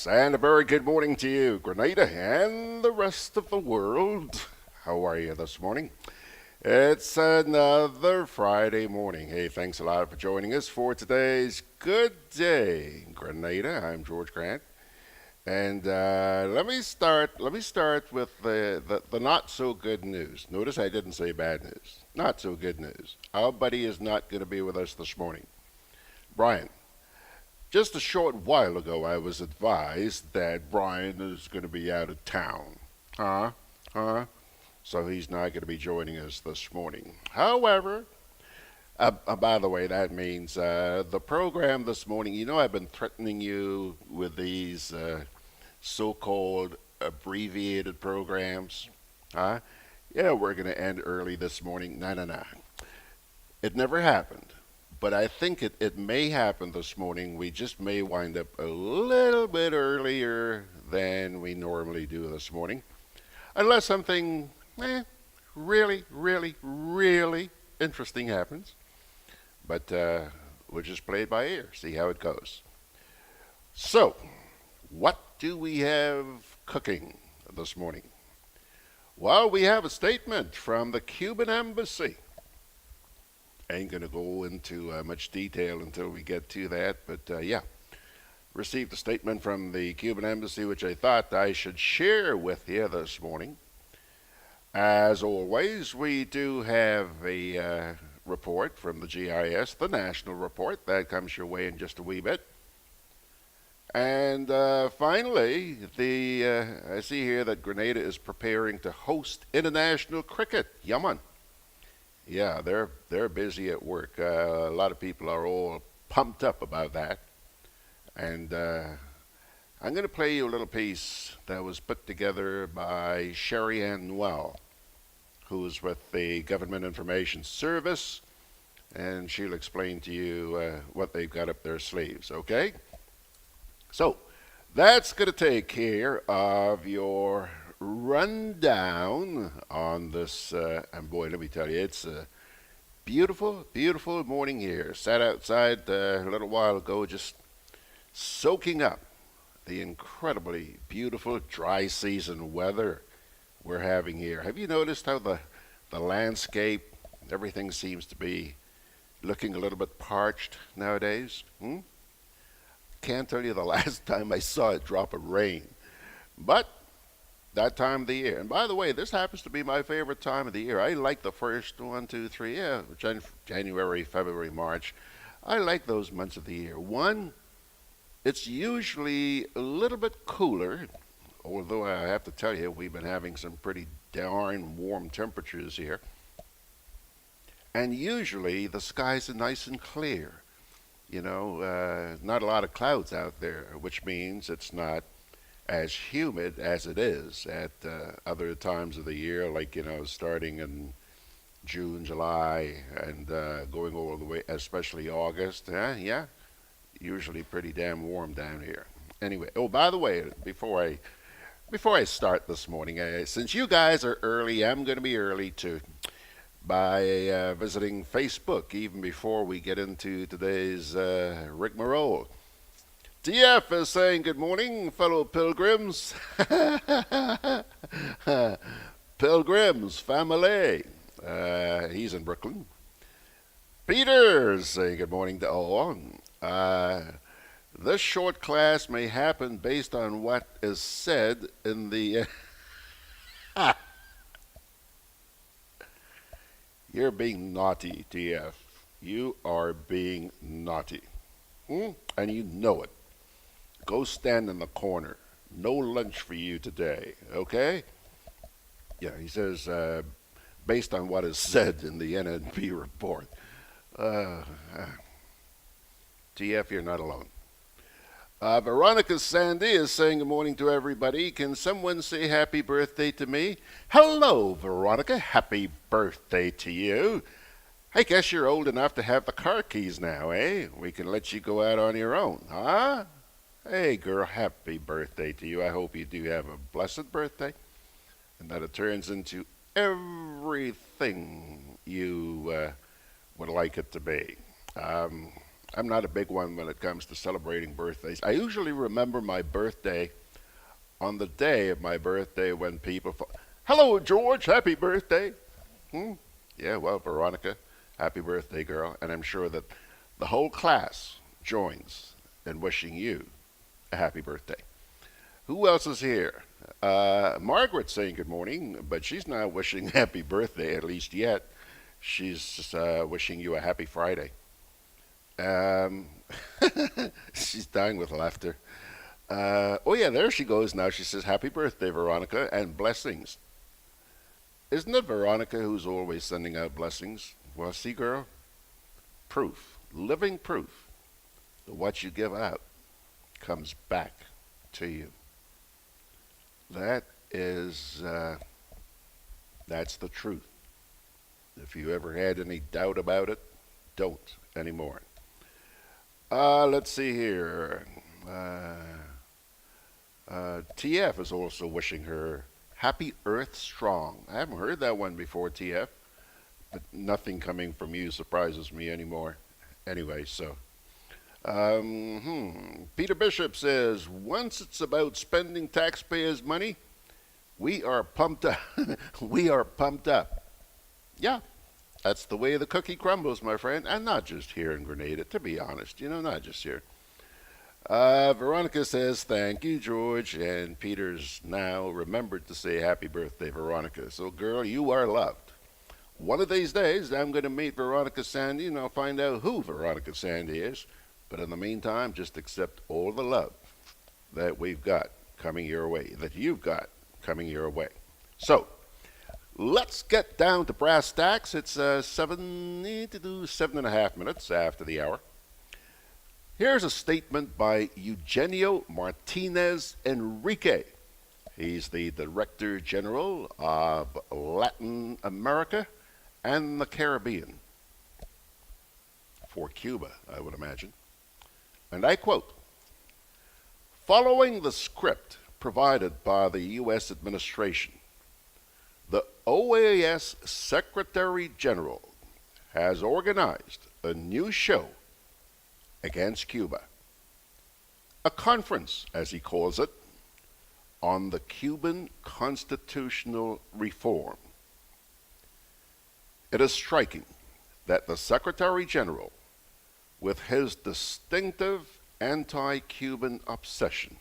And a very good morning to you, Grenada, and the rest of the world. How are you this morning? It's another Friday morning. Hey, thanks a lot for joining us for today's Good Day, Grenada. I'm George Grant, and let me start. Let me start with the not so good news. Notice I didn't say bad news. Not so good news. Our buddy is not going to be with us this morning, Brian. Just a short while ago, I was advised that Brian is going to be out of town. Huh? Huh? So he's not going to be joining us this morning. However, by the way, that means the program this morning, I've been threatening you with these so called abbreviated programs. Huh? Yeah, we're going to end early this morning. No, no, no. It never happened. But I think it may happen this morning. We just may wind up a little bit earlier than we normally do this morning. Unless something really, really, really interesting happens. But we'll just play it by ear, see how it goes. So, what do we have cooking this morning? Well, we have a statement from the Cuban Embassy. Ain't going to go into much detail until we get to that, but yeah. Received a statement from the Cuban Embassy, which I thought I should share with you this morning. As always, we do have a report from the GIS, the national report. That comes your way in just a wee bit. And finally, I see here that Grenada is preparing to host international cricket. Yaman. Yeah, they're busy at work. A lot of people are all pumped up about that. And I'm going to play you a little piece that was put together by Sherry Ann Noel, who's with the Government Information Service, and she'll explain to you what they've got up their sleeves, okay? So, that's going to take care of your rundown on this, and boy, let me tell you, it's a beautiful, beautiful morning here. Sat outside a little while ago just soaking up the incredibly beautiful dry season weather we're having here. Have you noticed how the landscape, everything seems to be looking a little bit parched nowadays? Can't tell you the last time I saw a drop of rain. But that time of the year. And by the way, this happens to be my favorite time of the year. I like the first 1, 2, 3, January, February, March. I like those months of the year. One, it's usually a little bit cooler, although I have to tell you, we've been having some pretty darn warm temperatures here. And usually the skies are nice and clear. Not a lot of clouds out there, which means it's not as humid as it is at other times of the year, like, starting in June, July, and going all the way, especially August. Yeah, usually pretty damn warm down here. Anyway, oh, by the way, before I start this morning, since you guys are early, I'm going to be early too by visiting Facebook, even before we get into today's rigmarole. DF is saying good morning, fellow pilgrims. Pilgrims, family. He's in Brooklyn. Peter's saying good morning to all. This short class may happen based on what is said in the... You're being naughty, DF. You are being naughty. And you know it. Go stand in the corner. No lunch for you today, okay? Yeah, he says, based on what is said in the NNP report. TF, you're not alone. Veronica Sandy is saying good morning to everybody. Can someone say happy birthday to me? Hello, Veronica. Happy birthday to you. I guess you're old enough to have the car keys now, eh? We can let you go out on your own, huh? Hey, girl, happy birthday to you. I hope you do have a blessed birthday and that it turns into everything you would like it to be. I'm not a big one when it comes to celebrating birthdays. I usually remember my birthday on the day of my birthday when hello, George, happy birthday. Hmm? Yeah, well, Veronica, happy birthday, girl. And I'm sure that the whole class joins in wishing you a happy birthday. Who else is here? Margaret's saying good morning, but she's not wishing happy birthday, at least yet. She's wishing you a happy Friday. Um, she's dying with laughter. Oh, yeah, there she goes now. She says, happy birthday, Veronica, and blessings. Isn't it Veronica who's always sending out blessings? Well, see, girl, proof, living proof that what you give out comes back to you. That is, that's the truth. If you ever had any doubt about it, don't anymore. Let's see here. TF is also wishing her happy Earth Strong. I haven't heard that one before, TF, but nothing coming from you surprises me anymore. Anyway, so. Peter Bishop says, once it's about spending taxpayers' money, we are pumped up. We are pumped up. Yeah, that's the way the cookie crumbles, my friend, and not just here in Grenada, to be honest, not just here. Veronica says, thank you, George, and Peter's now remembered to say happy birthday, Veronica. So, girl, you are loved. One of these days, I'm going to meet Veronica Sandy, and I'll find out who Veronica Sandy is. But in the meantime, just accept all the love that we've got coming your way, that you've got coming your way. So, let's get down to brass tacks. It's 7.5 minutes after the hour. Here's a statement by Eugenio Martinez Enrique. He's the Director General of Latin America and the Caribbean for Cuba, I would imagine. And I quote, following the script provided by the U.S. administration, the OAS Secretary General has organized a new show against Cuba, a conference, as he calls it, on the Cuban constitutional reform. It is striking that the Secretary General, with his distinctive anti-Cuban obsession,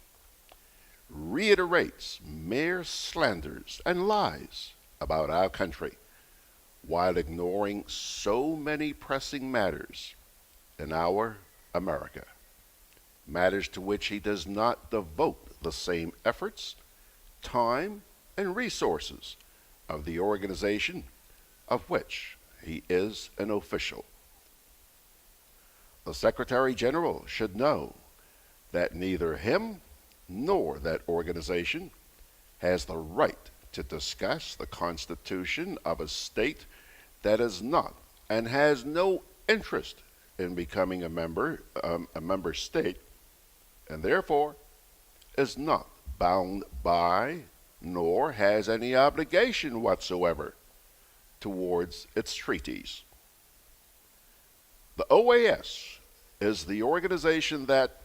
reiterates mere slanders and lies about our country, while ignoring so many pressing matters in our America, matters to which he does not devote the same efforts, time, and resources of the organization of which he is an official. The Secretary General should know that neither him nor that organization has the right to discuss the constitution of a state that is not and has no interest in becoming a member state, and therefore is not bound by nor has any obligation whatsoever towards its treaties. The OAS is the organization that,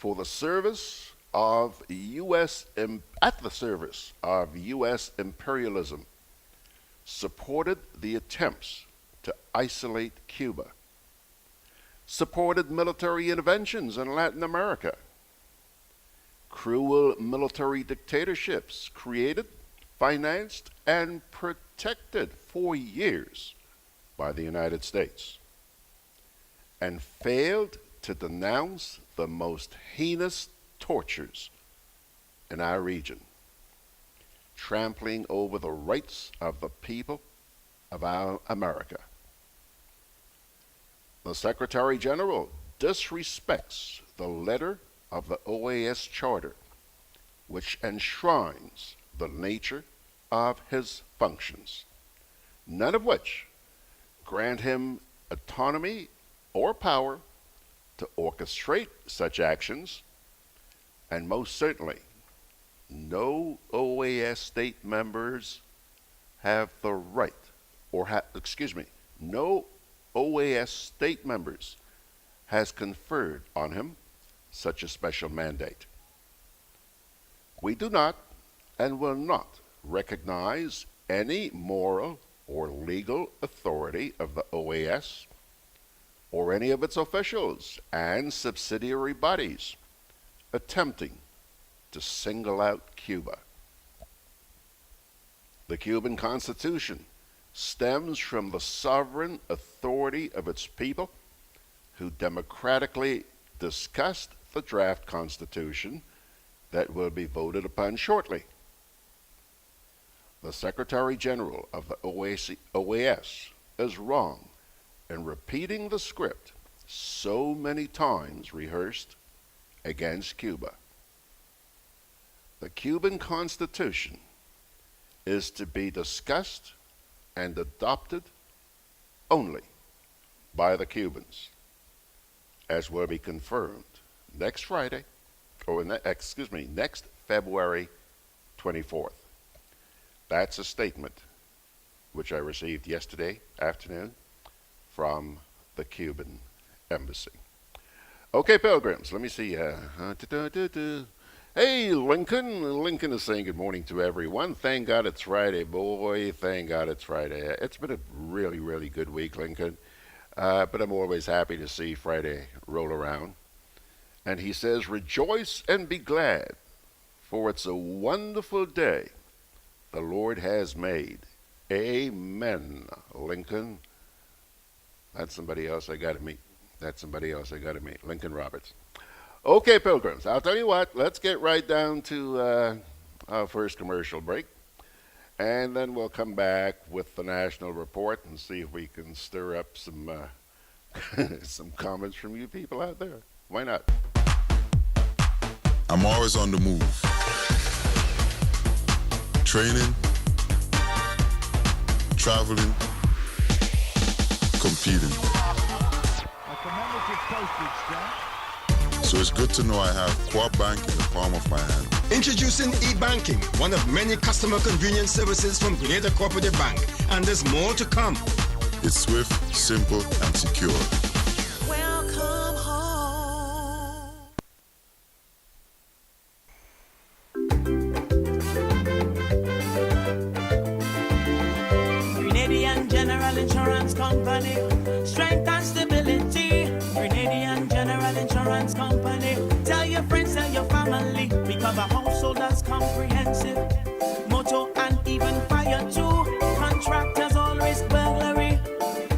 at the service of U.S. imperialism, supported the attempts to isolate Cuba, supported military interventions in Latin America, cruel military dictatorships created, financed, and protected for years by the United States, and failed to denounce the most heinous tortures in our region, trampling over the rights of the people of our America. The Secretary General disrespects the letter of the OAS Charter, which enshrines the nature of his functions, none of which grant him autonomy or power to orchestrate such actions, and most certainly no OAS state members have the right, no OAS state members has conferred on him such a special mandate. We do not and will not recognize any moral or legal authority of the OAS or any of its officials and subsidiary bodies attempting to single out Cuba. The Cuban Constitution stems from the sovereign authority of its people who democratically discussed the draft constitution that will be voted upon shortly. The Secretary General of the OAS is wrong in repeating the script so many times rehearsed against Cuba. The Cuban Constitution is to be discussed and adopted only by the Cubans, as will be confirmed next Friday, or next February 24th. That's a statement which I received yesterday afternoon from the Cuban Embassy. Okay, pilgrims, let me see. Hey, Lincoln. Lincoln is saying good morning to everyone. Thank God it's Friday, boy. Thank God it's Friday. It's been a really, really good week, Lincoln. But I'm always happy to see Friday roll around. And he says, rejoice and be glad, for it's a wonderful day the Lord has made. Amen, Lincoln. That's somebody else I got to meet. Lincoln Roberts. Okay, pilgrims, I'll tell you what, let's get right down to our first commercial break. And then we'll come back with the national report and see if we can stir up some some comments from you people out there. Why not? I'm always on the move. Training, traveling, competing. A commemorative postage stamp. So it's good to know I have Co-op Bank in the palm of my hand. Introducing e-banking, one of many customer convenience services from Grenada Cooperative Bank. And there's more to come. It's swift, simple, and secure. Welcome home. Grenadian General Insurance Company, strength and stability. Grenadian General Insurance Company, tell your friends, tell your family. We cover householders comprehensive, motor and even fire too. Contractors all risk burglary,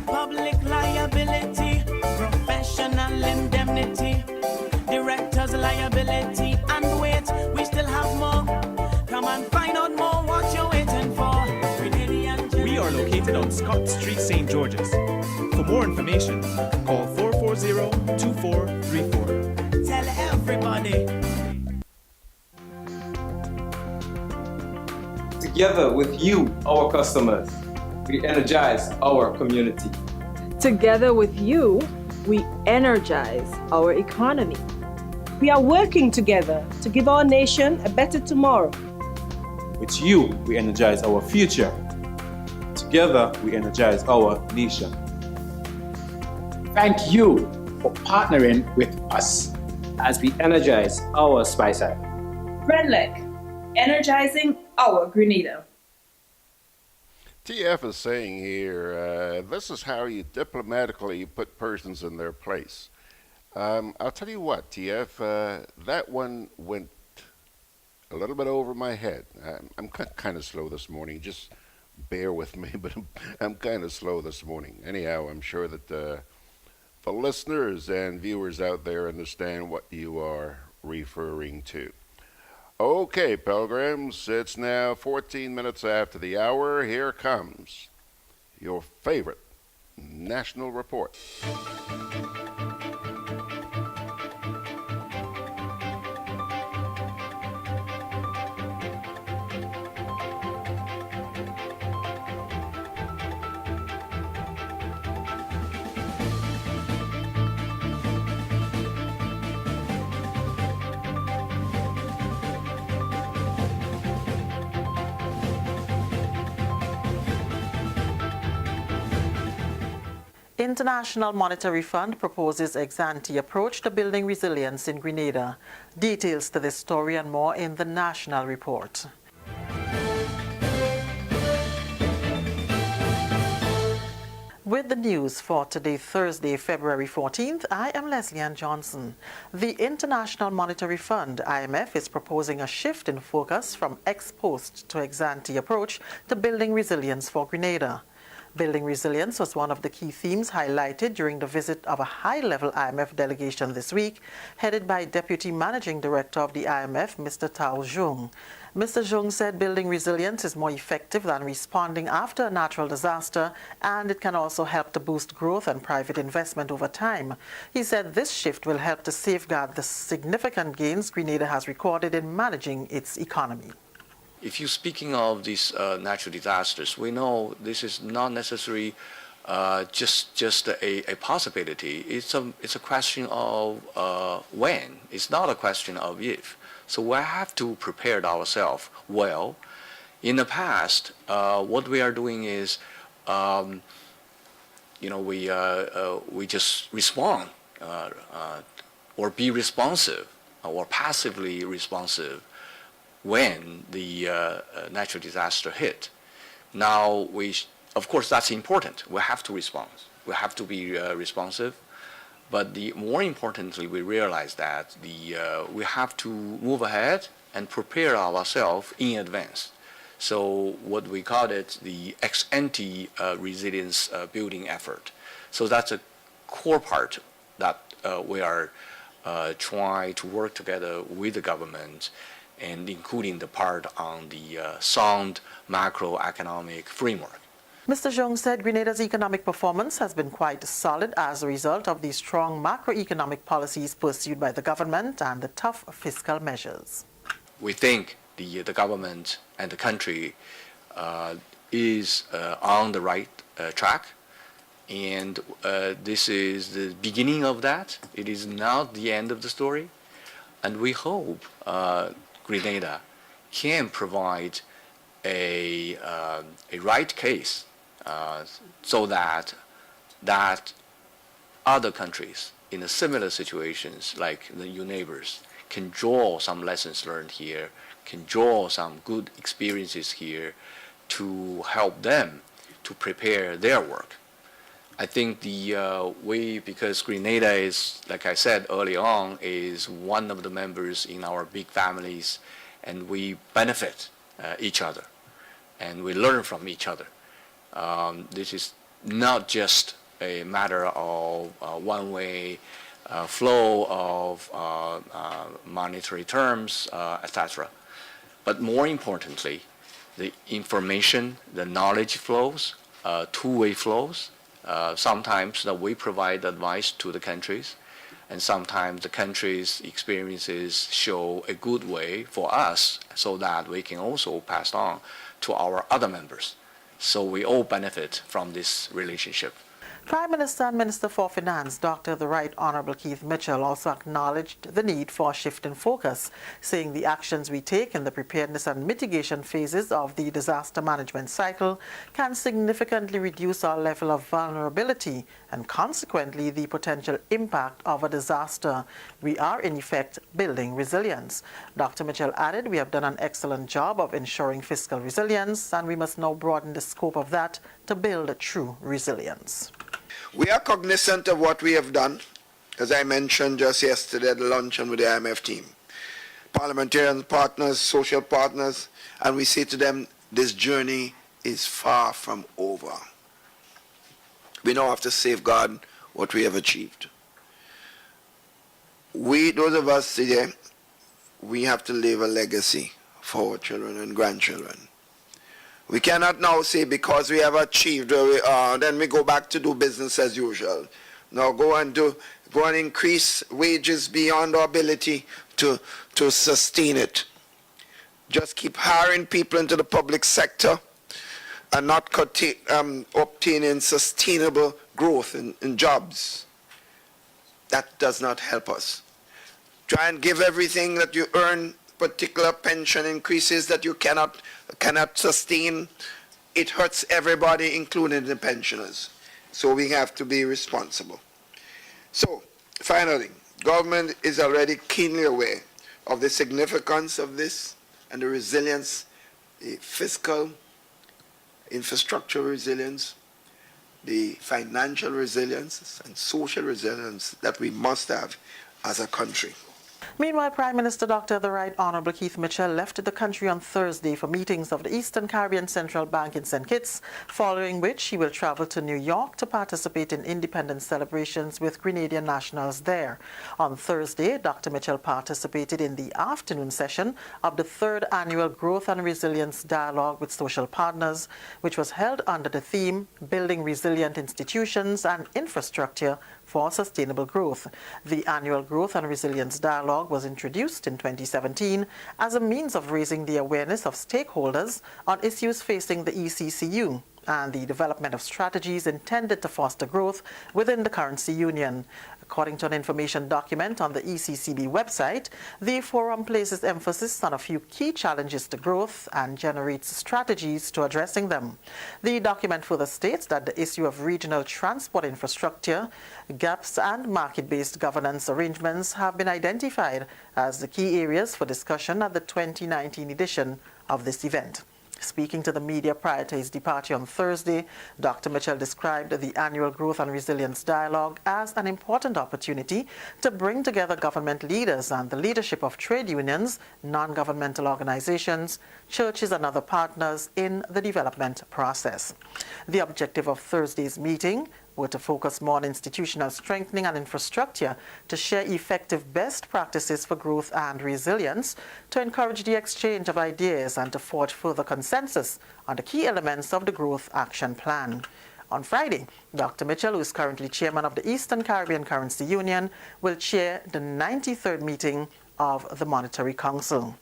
public liability, professional indemnity, directors liability, and wait, we still have more. Come and find out more what you're waiting for. We are located on Scott Street, St. George's. For more information, call 440-2434. Tell everybody. Together with you, our customers, we energize our community. Together with you, we energize our economy. We are working together to give our nation a better tomorrow. With you, we energize our future. Together, we energize our nation. Thank you for partnering with us as we energize our Speyside. Redleg, energizing our Grenada. TF is saying here, this is how you diplomatically put persons in their place. I'll tell you what, TF, that one went a little bit over my head. I'm kind of slow this morning. Just bear with me, but I'm kind of slow this morning. Anyhow, I'm sure that the listeners and viewers out there understand what you are referring to. Okay, pilgrims, it's now 14 minutes after the hour. Here comes your favorite national report. International Monetary Fund proposes ex-ante approach to building resilience in Grenada. Details to this story and more in the National Report. With the news for today, Thursday, February 14th, I am Leslie Ann Johnson. The International Monetary Fund, IMF, is proposing a shift in focus from ex-post to ex-ante approach to building resilience for Grenada. Building resilience was one of the key themes highlighted during the visit of a high-level IMF delegation this week, headed by Deputy Managing Director of the IMF, Mr. Tao Zhong. Mr. Zhong said building resilience is more effective than responding after a natural disaster, and it can also help to boost growth and private investment over time. He said this shift will help to safeguard the significant gains Grenada has recorded in managing its economy. If you're speaking of these natural disasters, we know this is not necessarily just a possibility. It's a question of when. It's not a question of if. So we have to prepare ourselves well. In the past, what we are doing is, we just respond or be responsive or passively responsive when the natural disaster hit. Now, of course, that's important. We have to respond. We have to be responsive. But more importantly, we realize that we have to move ahead and prepare ourselves in advance. So what we call it, the ex-ante resilience building effort. So that's a core part that we are trying to work together with the government, and including the part on the sound macroeconomic framework. Mr. Zhong said Grenada's economic performance has been quite solid as a result of the strong macroeconomic policies pursued by the government and the tough fiscal measures. We think the government and the country is on the right track, and this is the beginning of that. It is not the end of the story, and we hope Grenada can provide a right case so that other countries in a similar situations like your neighbors can draw some lessons learned here, can draw some good experiences here to help them to prepare their work. I think because Grenada is, like I said early on, is one of the members in our big families, and we benefit each other, and we learn from each other. This is not just a matter of one-way flow of monetary terms, etc. But more importantly, the information, the knowledge flows, two-way flows. Sometimes that we provide advice to the countries, and sometimes the countries' experiences show a good way for us so that we can also pass on to our other members. So we all benefit from this relationship. Prime Minister and Minister for Finance, Dr. the Right Honourable Keith Mitchell, also acknowledged the need for a shift in focus, saying the actions we take in the preparedness and mitigation phases of the disaster management cycle can significantly reduce our level of vulnerability and consequently the potential impact of a disaster. We are, in effect, building resilience. Dr. Mitchell added, we have done an excellent job of ensuring fiscal resilience, and we must now broaden the scope of that to build a true resilience. We are cognizant of what we have done, as I mentioned just yesterday at the luncheon with the IMF team. Parliamentarian partners, social partners, and we say to them, this journey is far from over. We now have to safeguard what we have achieved. We, those of us today, we have to leave a legacy for our children and grandchildren. We cannot now say because we have achieved where we are, then we go back to do business as usual. Now go and increase wages beyond our ability to sustain it. Just keep hiring people into the public sector and not obtaining sustainable growth in jobs. That does not help us. Try and give everything that you earn, particular pension increases that you cannot sustain. It hurts everybody, including the pensioners. So we have to be responsible. So, finally, government is already keenly aware of the significance of this and the resilience, the fiscal, infrastructure resilience, the financial resilience and social resilience that we must have as a country. Meanwhile, Prime Minister Dr. The Right Honorable Keith Mitchell left the country on Thursday for meetings of the Eastern Caribbean Central Bank in St. Kitts, following which he will travel to New York to participate in independence celebrations with Grenadian nationals there. On Thursday, Dr. Mitchell participated in the afternoon session of the 3rd Annual Growth and Resilience Dialogue with Social Partners, which was held under the theme Building Resilient Institutions and Infrastructure for Sustainable Growth. The Annual Growth and Resilience Dialogue was introduced in 2017 as a means of raising the awareness of stakeholders on issues facing the ECCU and the development of strategies intended to foster growth within the currency union. According to an information document on the ECCB website, the forum places emphasis on a few key challenges to growth and generates strategies to addressing them. The document further states that the issue of regional transport infrastructure, gaps and market-based governance arrangements have been identified as the key areas for discussion at the 2019 edition of this event. Speaking to the media prior to his departure on Thursday, Dr. Mitchell described the Annual Growth and Resilience Dialogue as an important opportunity to bring together government leaders and the leadership of trade unions, non-governmental organizations, churches and other partners in the development process. The objective of Thursday's meeting were to focus more on institutional strengthening and infrastructure to share effective best practices for growth and resilience, to encourage the exchange of ideas and to forge further consensus on the key elements of the Growth Action Plan. On Friday, Dr. Mitchell, who is currently chairman of the Eastern Caribbean Currency Union, will chair the 93rd meeting of the Monetary Council.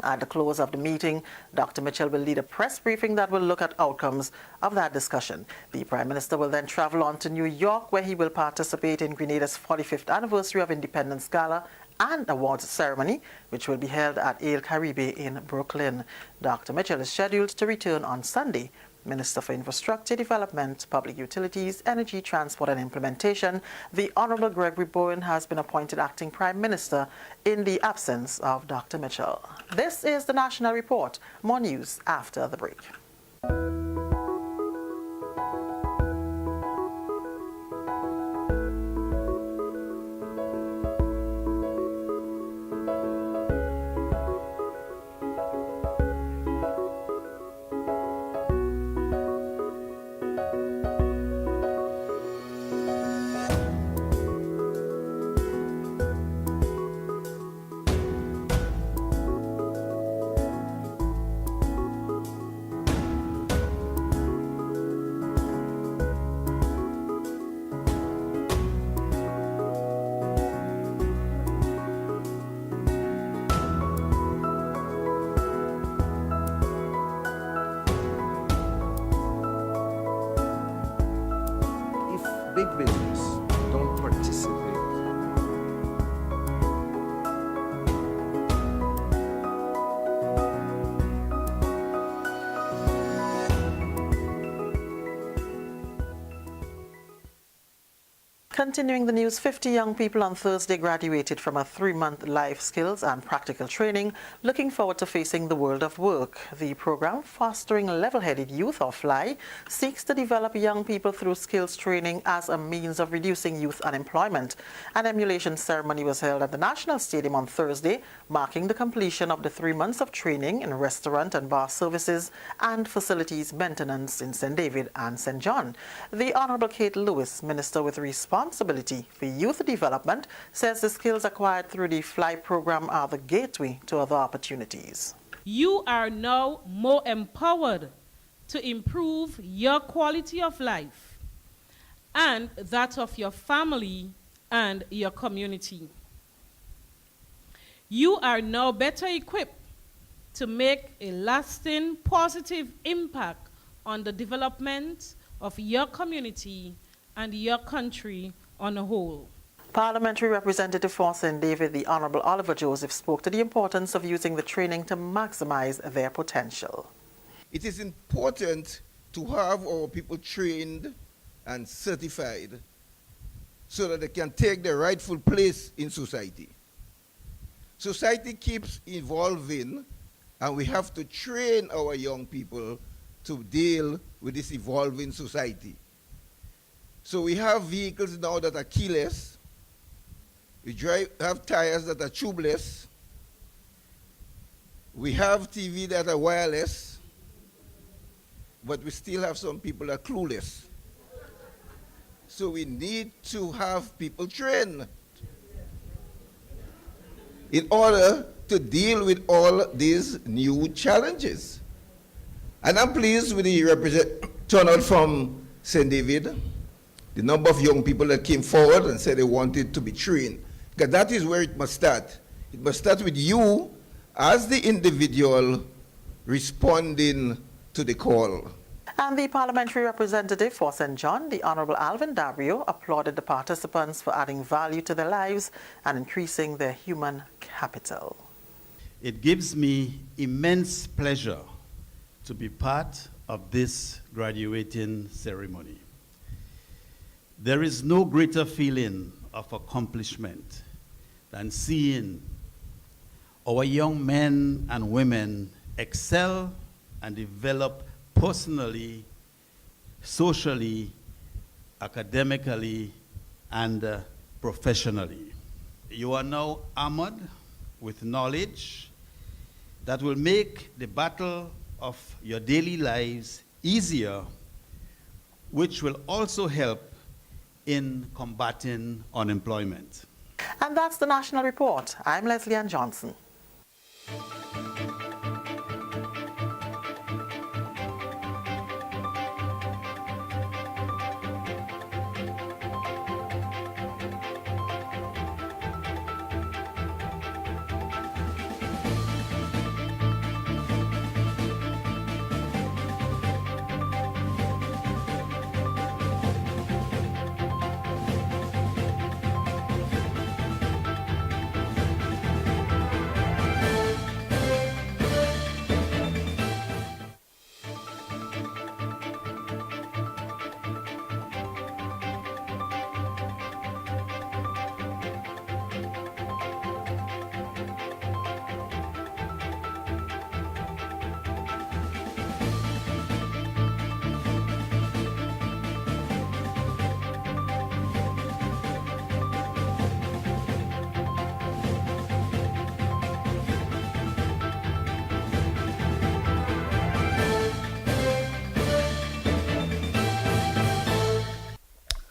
At the close of the meeting, Dr. Mitchell will lead a press briefing that will look at outcomes of that discussion. The Prime Minister will then travel on to New York, where he will participate in Grenada's 45th Anniversary of Independence Gala and Awards Ceremony, which will be held at El Caribe in Brooklyn. Dr. Mitchell is scheduled to return on Sunday. Minister for Infrastructure Development, Public Utilities, Energy, Transport and Implementation, the Honorable Gregory Bowen has been appointed acting Prime Minister in the absence of Dr. Mitchell. This is the National Report. More news after the break. Big business don't participate. Continuing the news, 50 young people on Thursday graduated from a 3-month life skills and practical training, looking forward to facing the world of work. The program, Fostering Level-Headed Youth, or FLY, seeks to develop young people through skills training as a means of reducing youth unemployment. An emulation ceremony was held at the National Stadium on Thursday, marking the completion of the 3 months of training in restaurant and bar services and facilities maintenance in St. David and St. John. The Honorable Kate Lewis, Minister with Responsibility for Youth Development, says the skills acquired through the FLY program are the gateway to other opportunities. You are now more empowered to improve your quality of life and that of your family and your community. You are now better equipped to make a lasting positive impact on the development of your community and your country on a whole. Parliamentary Representative for St. David, the Honorable Oliver Joseph, spoke to the importance of using the training to maximize their potential. It is important to have our people trained and certified so that they can take their rightful place in society. Society keeps evolving, and we have to train our young people to deal with this evolving society. So we have vehicles now that are keyless. We have tires that are tubeless. We have TV that are wireless, but we still have some people that are clueless. So we need to have people trained in order to deal with all these new challenges. And I'm pleased with the turnout from St. David, the number of young people that came forward and said they wanted to be trained. Because that is where it must start. It must start with you as the individual responding to the call. And the parliamentary representative for St. John, the Honorable Alvin Dabrio, applauded the participants for adding value to their lives and increasing their human capital. It gives me immense pleasure to be part of this graduating ceremony. There is no greater feeling of accomplishment than seeing our young men and women excel and develop personally, socially, academically, and professionally. You are now armored with knowledge that will make the battle of your daily lives easier, which will also help in combating unemployment. And that's the National Report. I'm Leslie Ann Johnson.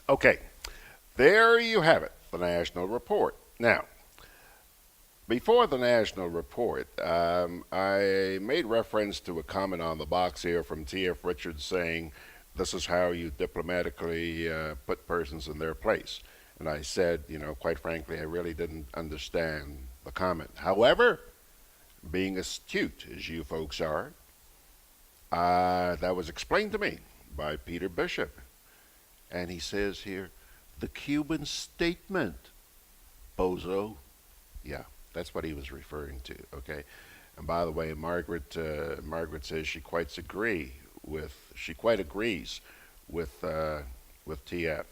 Okay, there you have it, the National Report. Now, before the National Report, I made reference to a comment on the box here from T.F. Richards saying, this is how you diplomatically put persons in their place. And I said, quite frankly, I really didn't understand the comment. However, being astute as you folks are, that was explained to me by Peter Bishop. And he says here, the Cuban statement, bozo. Yeah, that's what he was referring to, okay? And by the way, Margaret says she quite agrees with TF.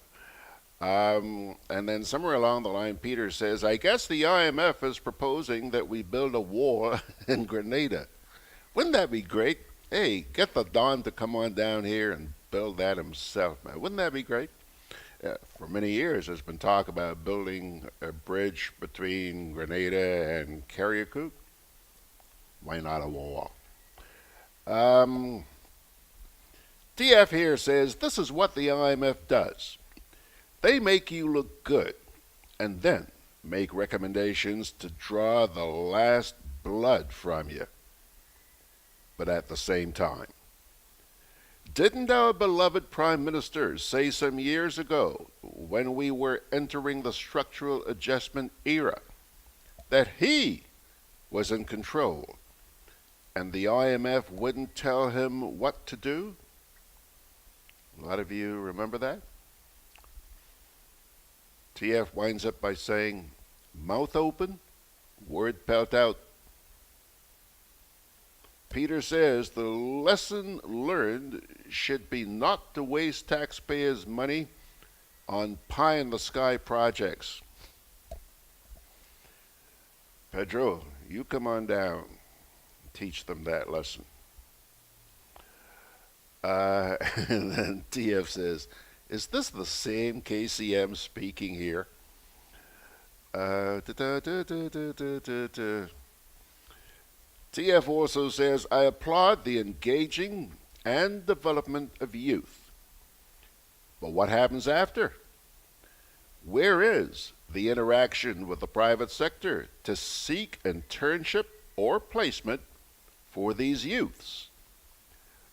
And then somewhere along the line, Peter says, I guess the IMF is proposing that we build a wall in Grenada. Wouldn't that be great? Hey, get the Don to come on down here and build that himself, man. Wouldn't that be great? For many years, there's been talk about building a bridge between Grenada and Carriacou. Why not a wall? TF here says, this is what the IMF does. They make you look good and then make recommendations to draw the last blood from you. But at the same time, didn't our beloved Prime Minister say some years ago, when we were entering the structural adjustment era, that he was in control and the IMF wouldn't tell him what to do? A lot of you remember that? TF winds up by saying, mouth open, word pelt out. Peter says the lesson learned should be not to waste taxpayers' money on pie-in-the-sky projects. Pedro, you come on down. Teach them that lesson. And then TF says, is this the same KCM speaking here? TF also says, I applaud the engaging and development of youth. But what happens after? Where is the interaction with the private sector to seek internship or placement for these youths?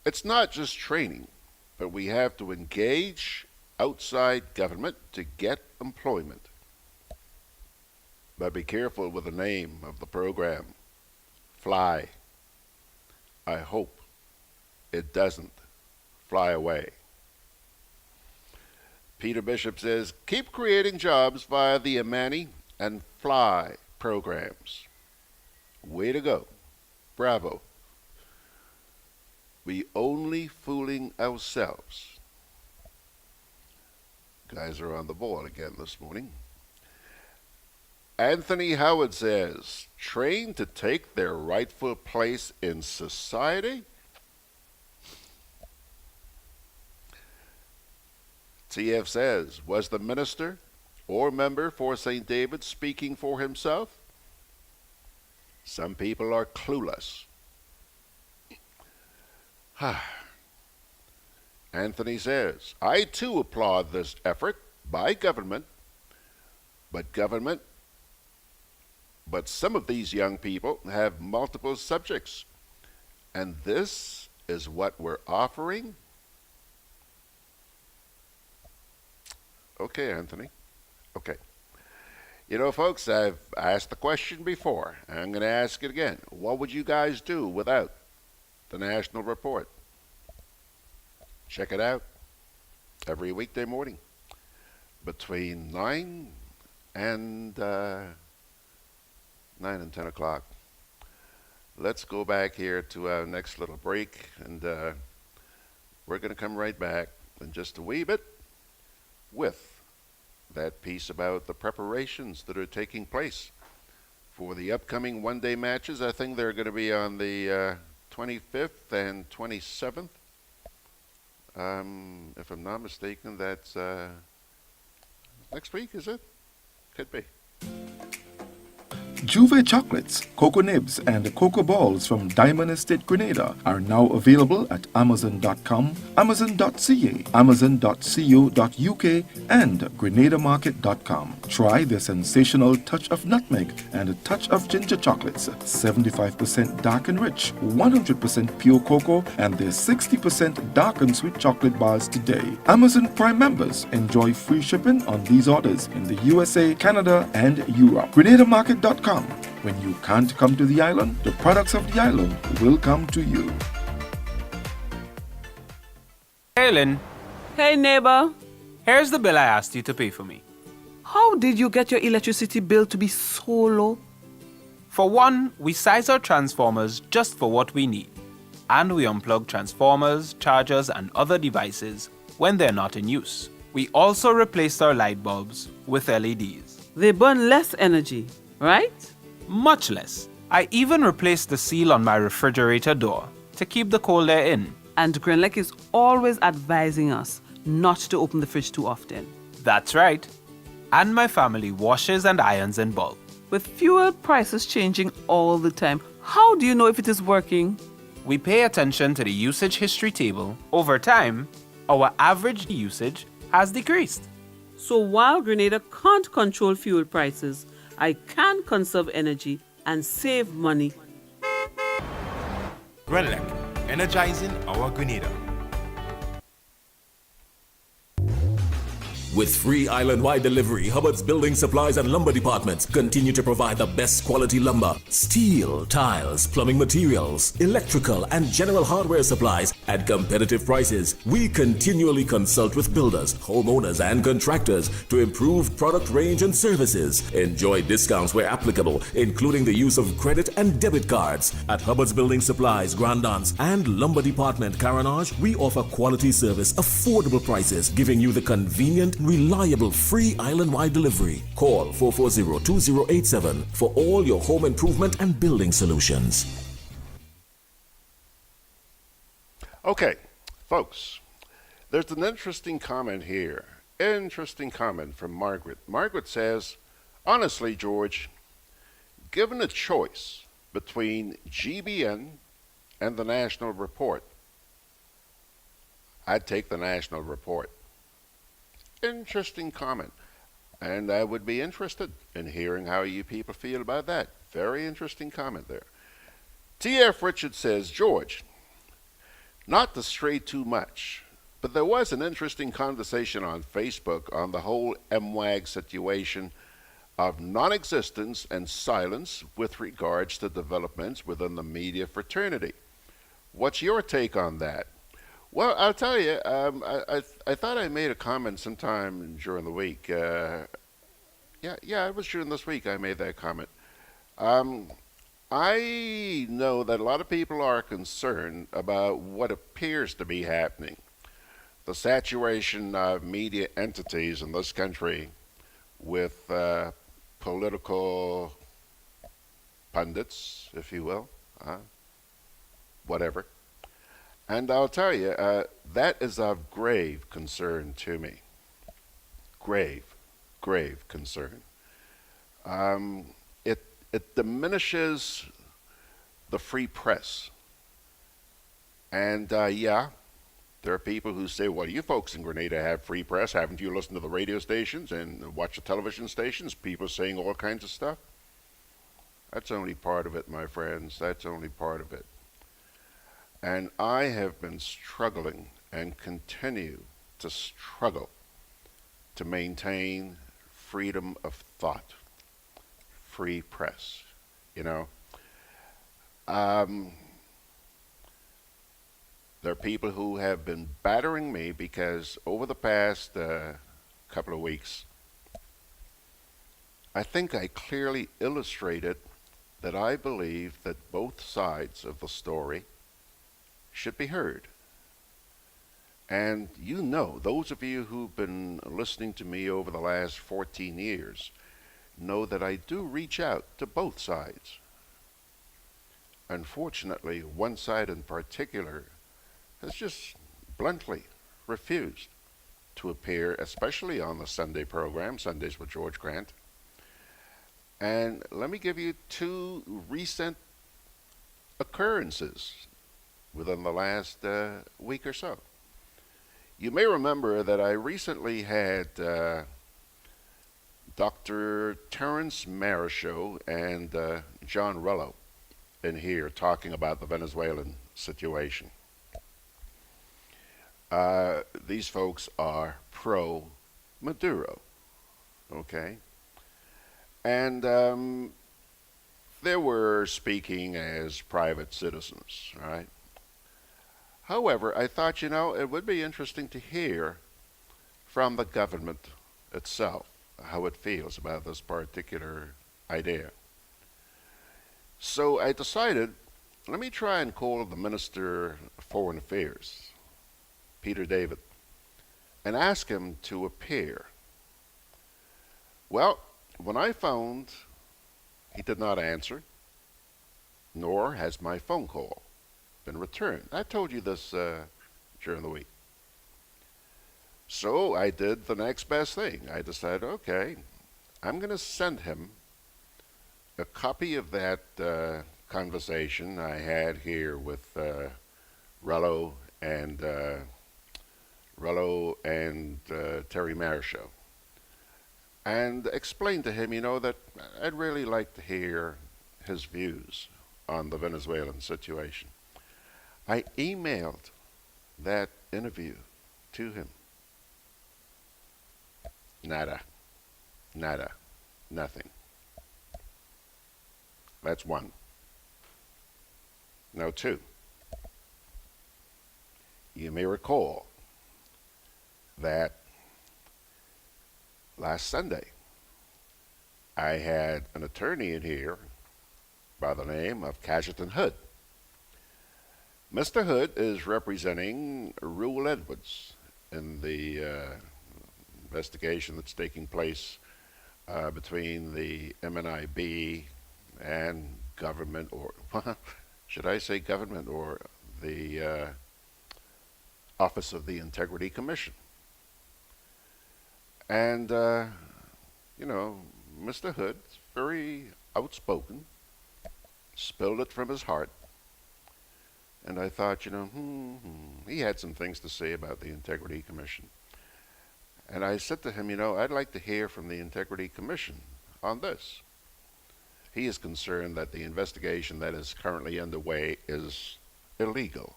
It's not just training, but we have to engage outside government to get employment. But be careful with the name of the program. Fly. I hope it doesn't fly away. Peter Bishop says, keep creating jobs via the Amani and Fly programs. Way to go. Bravo. We only fooling ourselves. Guys are on the ball again this morning. Anthony Howard says, trained to take their rightful place in society? TF says, was the minister or member for St. David speaking for himself? Some people are clueless. Anthony says, I too applaud this effort by government, but some of these young people have multiple subjects, and this is what we're offering? Okay, Anthony. Okay. You know, folks, I've asked the question before. I'm going to ask it again. What would you guys do without the National Report? Check it out every weekday morning between 9 and 10 o'clock. Let's go back here to our next little break, and we're going to come right back in just a wee bit with that piece about the preparations that are taking place for the upcoming one-day matches. I think they're going to be on the 25th and 27th. If I'm not mistaken, that's next week, is it? Could be. Juve chocolates, cocoa nibs, and cocoa balls from Diamond Estate Grenada are now available at Amazon.com, Amazon.ca, Amazon.co.uk, and GrenadaMarket.com. Try the sensational touch of nutmeg and a touch of ginger chocolates, 75% dark and rich, 100% pure cocoa, and their 60% dark and sweet chocolate bars today. Amazon Prime members enjoy free shipping on these orders in the USA, Canada, and Europe. GrenadaMarket.com. When you can't come to the island, the products of the island will come to you. Hey, Lynn. Hey, neighbor. Here's the bill I asked you to pay for me. How did you get your electricity bill to be so low? For one, we size our transformers just for what we need. And we unplug transformers, chargers, and other devices when they're not in use. We also replaced our light bulbs with LEDs. They burn less energy, right? Much less. I even replaced the seal on my refrigerator door to keep the cold air in. And Grenlec is always advising us not to open the fridge too often. That's right. And my family washes and irons in bulk. With fuel prices changing all the time, how do you know if it is working? We pay attention to the usage history table. Over time, our average usage has decreased. So while Grenada can't control fuel prices, I can conserve energy and save money. Grenlec, energizing our Grenada. With free island-wide delivery, Hubbard's Building Supplies and Lumber Departments continue to provide the best quality lumber, steel, tiles, plumbing materials, electrical, and general hardware supplies at competitive prices. We continually consult with builders, homeowners, and contractors to improve product range and services. Enjoy discounts where applicable, including the use of credit and debit cards. At Hubbard's Building Supplies, Grandance, and Lumber Department, Caranage, we offer quality service, affordable prices, giving you the convenient, reliable, free island-wide delivery. Call 440-2087 for all your home improvement and building solutions. Okay, folks, there's an interesting comment here. Interesting comment from Margaret. Margaret says, honestly, George, given a choice between GBN and the National Report, I'd take the National Report. Interesting comment. And I would be interested in hearing how you people feel about that. Very interesting comment there. T.F. Richards says, George, not to stray too much, but there was an interesting conversation on Facebook on the whole MWAG situation of non-existence and silence with regards to developments within the media fraternity. What's your take on that? Well, I'll tell you, I thought I made a comment sometime during the week. Yeah, it was during this week I made that comment. I know that a lot of people are concerned about what appears to be happening. The saturation of media entities in this country with political pundits, if you will, whatever. And I'll tell you, that is of grave concern to me. Grave concern. It diminishes the free press. And yeah, there are people who say, well, you folks in Grenada have free press. Haven't you listened to the radio stations and watch the television stations? People saying all kinds of stuff. That's only part of it, my friends. That's only part of it. And I have been struggling and continue to struggle to maintain freedom of thought, free press, you know. There are people who have been battering me because over the past couple of weeks, I think I clearly illustrated that I believe that both sides of the story should be heard. And you know, those of you who've been listening to me over the last 14 years know that I do reach out to both sides. Unfortunately, one side in particular has just bluntly refused to appear, especially on the Sunday program, Sundays with George Grant. And let me give you two recent occurrences within the last week or so. You may remember that I recently had Dr. Terrence Marichaux and John Rello in here talking about the Venezuelan situation. These folks are pro-Maduro, okay? And they were speaking as private citizens, right? However, I thought, you know, it would be interesting to hear from the government itself how it feels about this particular idea. So I decided, let me try and call the Minister of Foreign Affairs, Peter David, and ask him to appear. Well, when I phoned, he did not answer, nor has my phone call been returned. I told you this during the week. So I did the next best thing. I decided, okay, I'm going to send him a copy of that conversation I had here with Rello and Terry Marichaux, and explain to him, you know, that I'd really like to hear his views on the Venezuelan situation. I emailed that interview to him. Nada. Nada. Nothing. That's one. Now, two. You may recall that last Sunday I had an attorney in here by the name of Cajerton Hood. Mr. Hood is representing Rule Edwards in the investigation that's taking place between the MNIB and government, or should I say government, or the Office of the Integrity Commission. And, you know, Mr. Hood's very outspoken, spilled it from his heart. And I thought, you know, he had some things to say about the Integrity Commission. And I said to him, you know, I'd like to hear from the Integrity Commission on this. He is concerned that the investigation that is currently underway is illegal.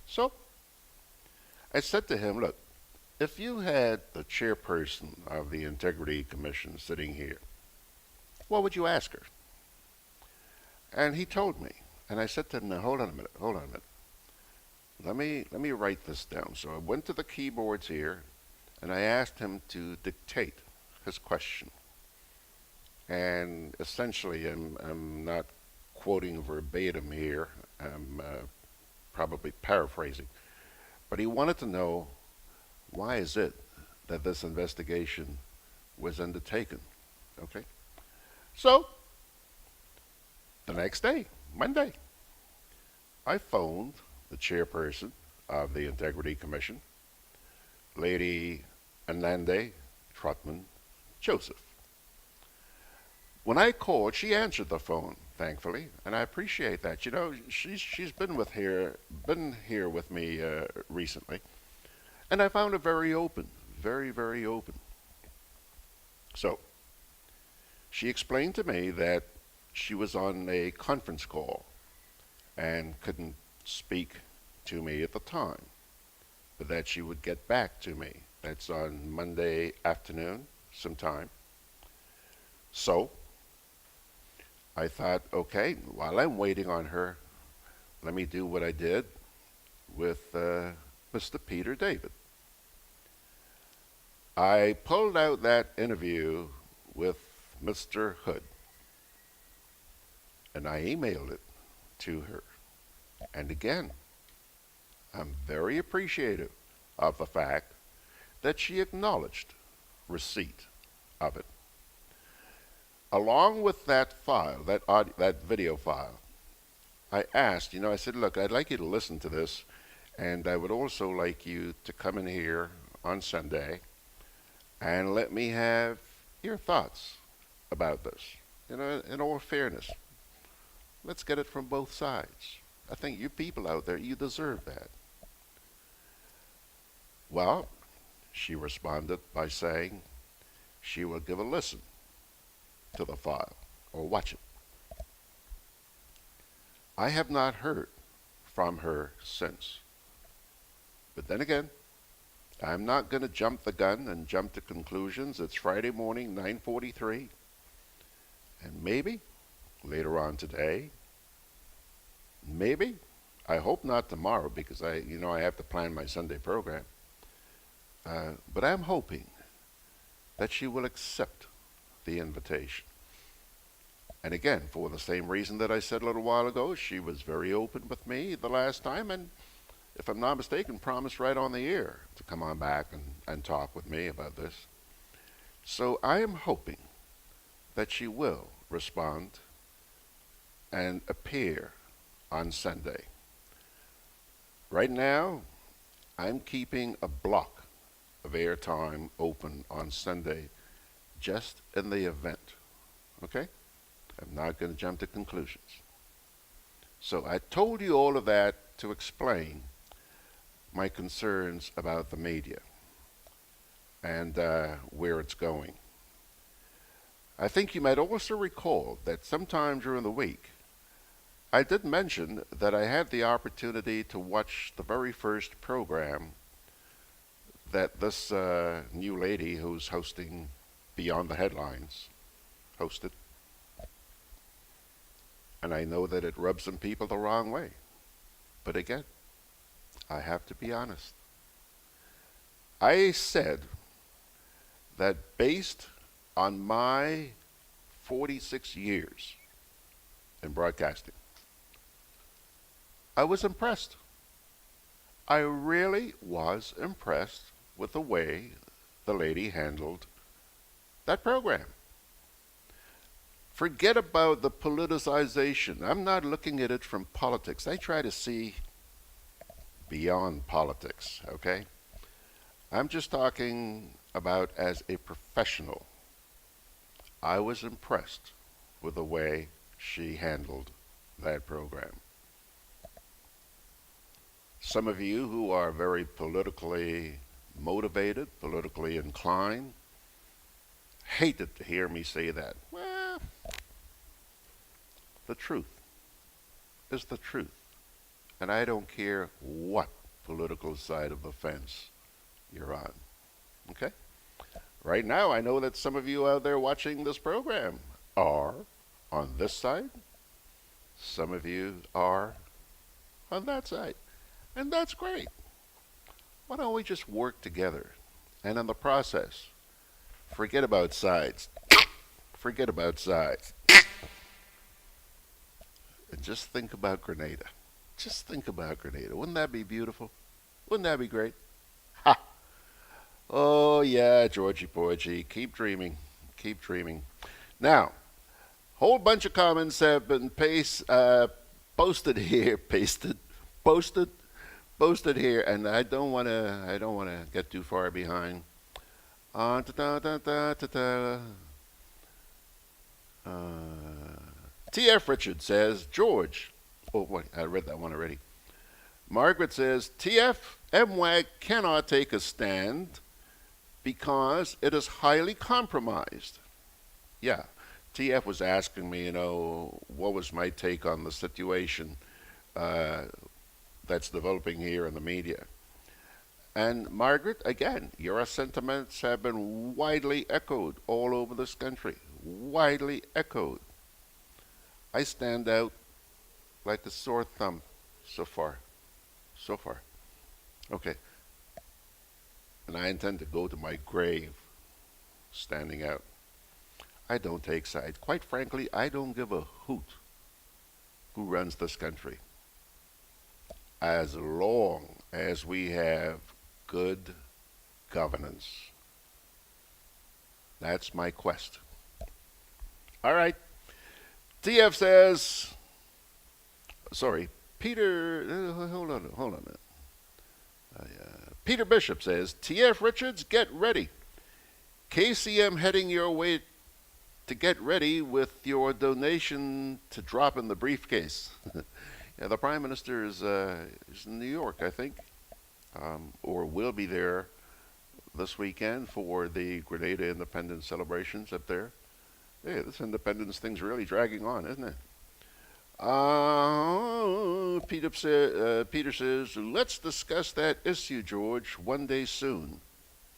So I said to him, look, if you had the chairperson of the Integrity Commission sitting here, what would you ask her? And he told me. And I said to him, now hold on a minute. Let me write this down. So I went to the keyboards here, and I asked him to dictate his question. And essentially, I'm not quoting verbatim here. I'm probably paraphrasing. But he wanted to know, why is it that this investigation was undertaken? Okay? So, the next day, Monday, I phoned the chairperson of the Integrity Commission, Lady Anande Trotman Joseph. When I called, she answered the phone, thankfully, and I appreciate that. You know, she's been here with me recently, and I found her very open, very, very open. So, she explained to me that she was on a conference call and couldn't speak to me at the time, but that she would get back to me. That's on Monday afternoon sometime. So I thought, okay, while I'm waiting on her, let me do what I did with Mr. Peter David. I pulled out that interview with Mr. Hood, and I emailed it to her. And again, I'm very appreciative of the fact that she acknowledged receipt of it. Along with that file, that video file, I asked, you know, I said, look, I'd like you to listen to this, and I would also like you to come in here on Sunday and let me have your thoughts about this. You know, in all fairness, let's get it from both sides. I think you people out there, you deserve that. Well, she responded by saying she will give a listen to the file or watch it. I have not heard from her since. But then again, I'm not going to jump the gun and jump to conclusions. It's Friday morning, 9:43, and maybe later on today, maybe, I hope not tomorrow, because I have to plan my Sunday program. But I'm hoping that she will accept the invitation. And again, for the same reason that I said a little while ago, she was very open with me the last time, and if I'm not mistaken, promised right on the air to come on back and talk with me about this. So I am hoping that she will respond and appear on Sunday. Right now, I'm keeping a block of airtime open on Sunday just in the event. Okay? I'm not going to jump to conclusions. So I told you all of that to explain my concerns about the media and where it's going. I think you might also recall that sometime during the week, I did mention that I had the opportunity to watch the very first program that this new lady who's hosting Beyond the Headlines hosted. And I know that it rubs some people the wrong way. But again, I have to be honest. I said that based on my 46 years in broadcasting, I was impressed. I really was impressed with the way the lady handled that program. Forget about the politicization. I'm not looking at it from politics. I try to see beyond politics, okay? I'm just talking about as a professional. I was impressed with the way she handled that program. Some of you who are very politically motivated, politically inclined, hated to hear me say that. Well, the truth is the truth. And I don't care what political side of the fence you're on. Okay? Right now, I know that some of you out there watching this program are on this side. Some of you are on that side. And that's great. Why don't we just work together? And in the process, forget about sides. Forget about sides. And just think about Grenada. Just think about Grenada. Wouldn't that be beautiful? Wouldn't that be great? Ha! Oh, yeah, Georgie Porgy. Keep dreaming. Keep dreaming. Now, whole bunch of comments have been posted here. Posted here, and I don't want to get too far behind. T.F. Richard says, George. Oh, wait, I read that one already. Margaret says, T.F. MWAG cannot take a stand because it is highly compromised. Yeah, T.F. was asking me, what was my take on the situation that's developing here in the media. And Margaret, again, your sentiments have been widely echoed all over this country. Widely echoed. I stand out like a sore thumb so far. So far. Okay. And I intend to go to my grave standing out. I don't take sides. Quite frankly, I don't give a hoot who runs this country. As long as we have good governance. That's my quest. All right. TF says, sorry, Peter, hold on a minute. Peter Bishop says, TF Richards, get ready. KCM heading your way to get ready with your donation to drop in the briefcase. Yeah, the Prime Minister is in New York, I think, or will be there this weekend for the Grenada Independence celebrations up there. Hey, this independence thing's really dragging on, isn't it? Peter says, let's discuss that issue, George, one day soon.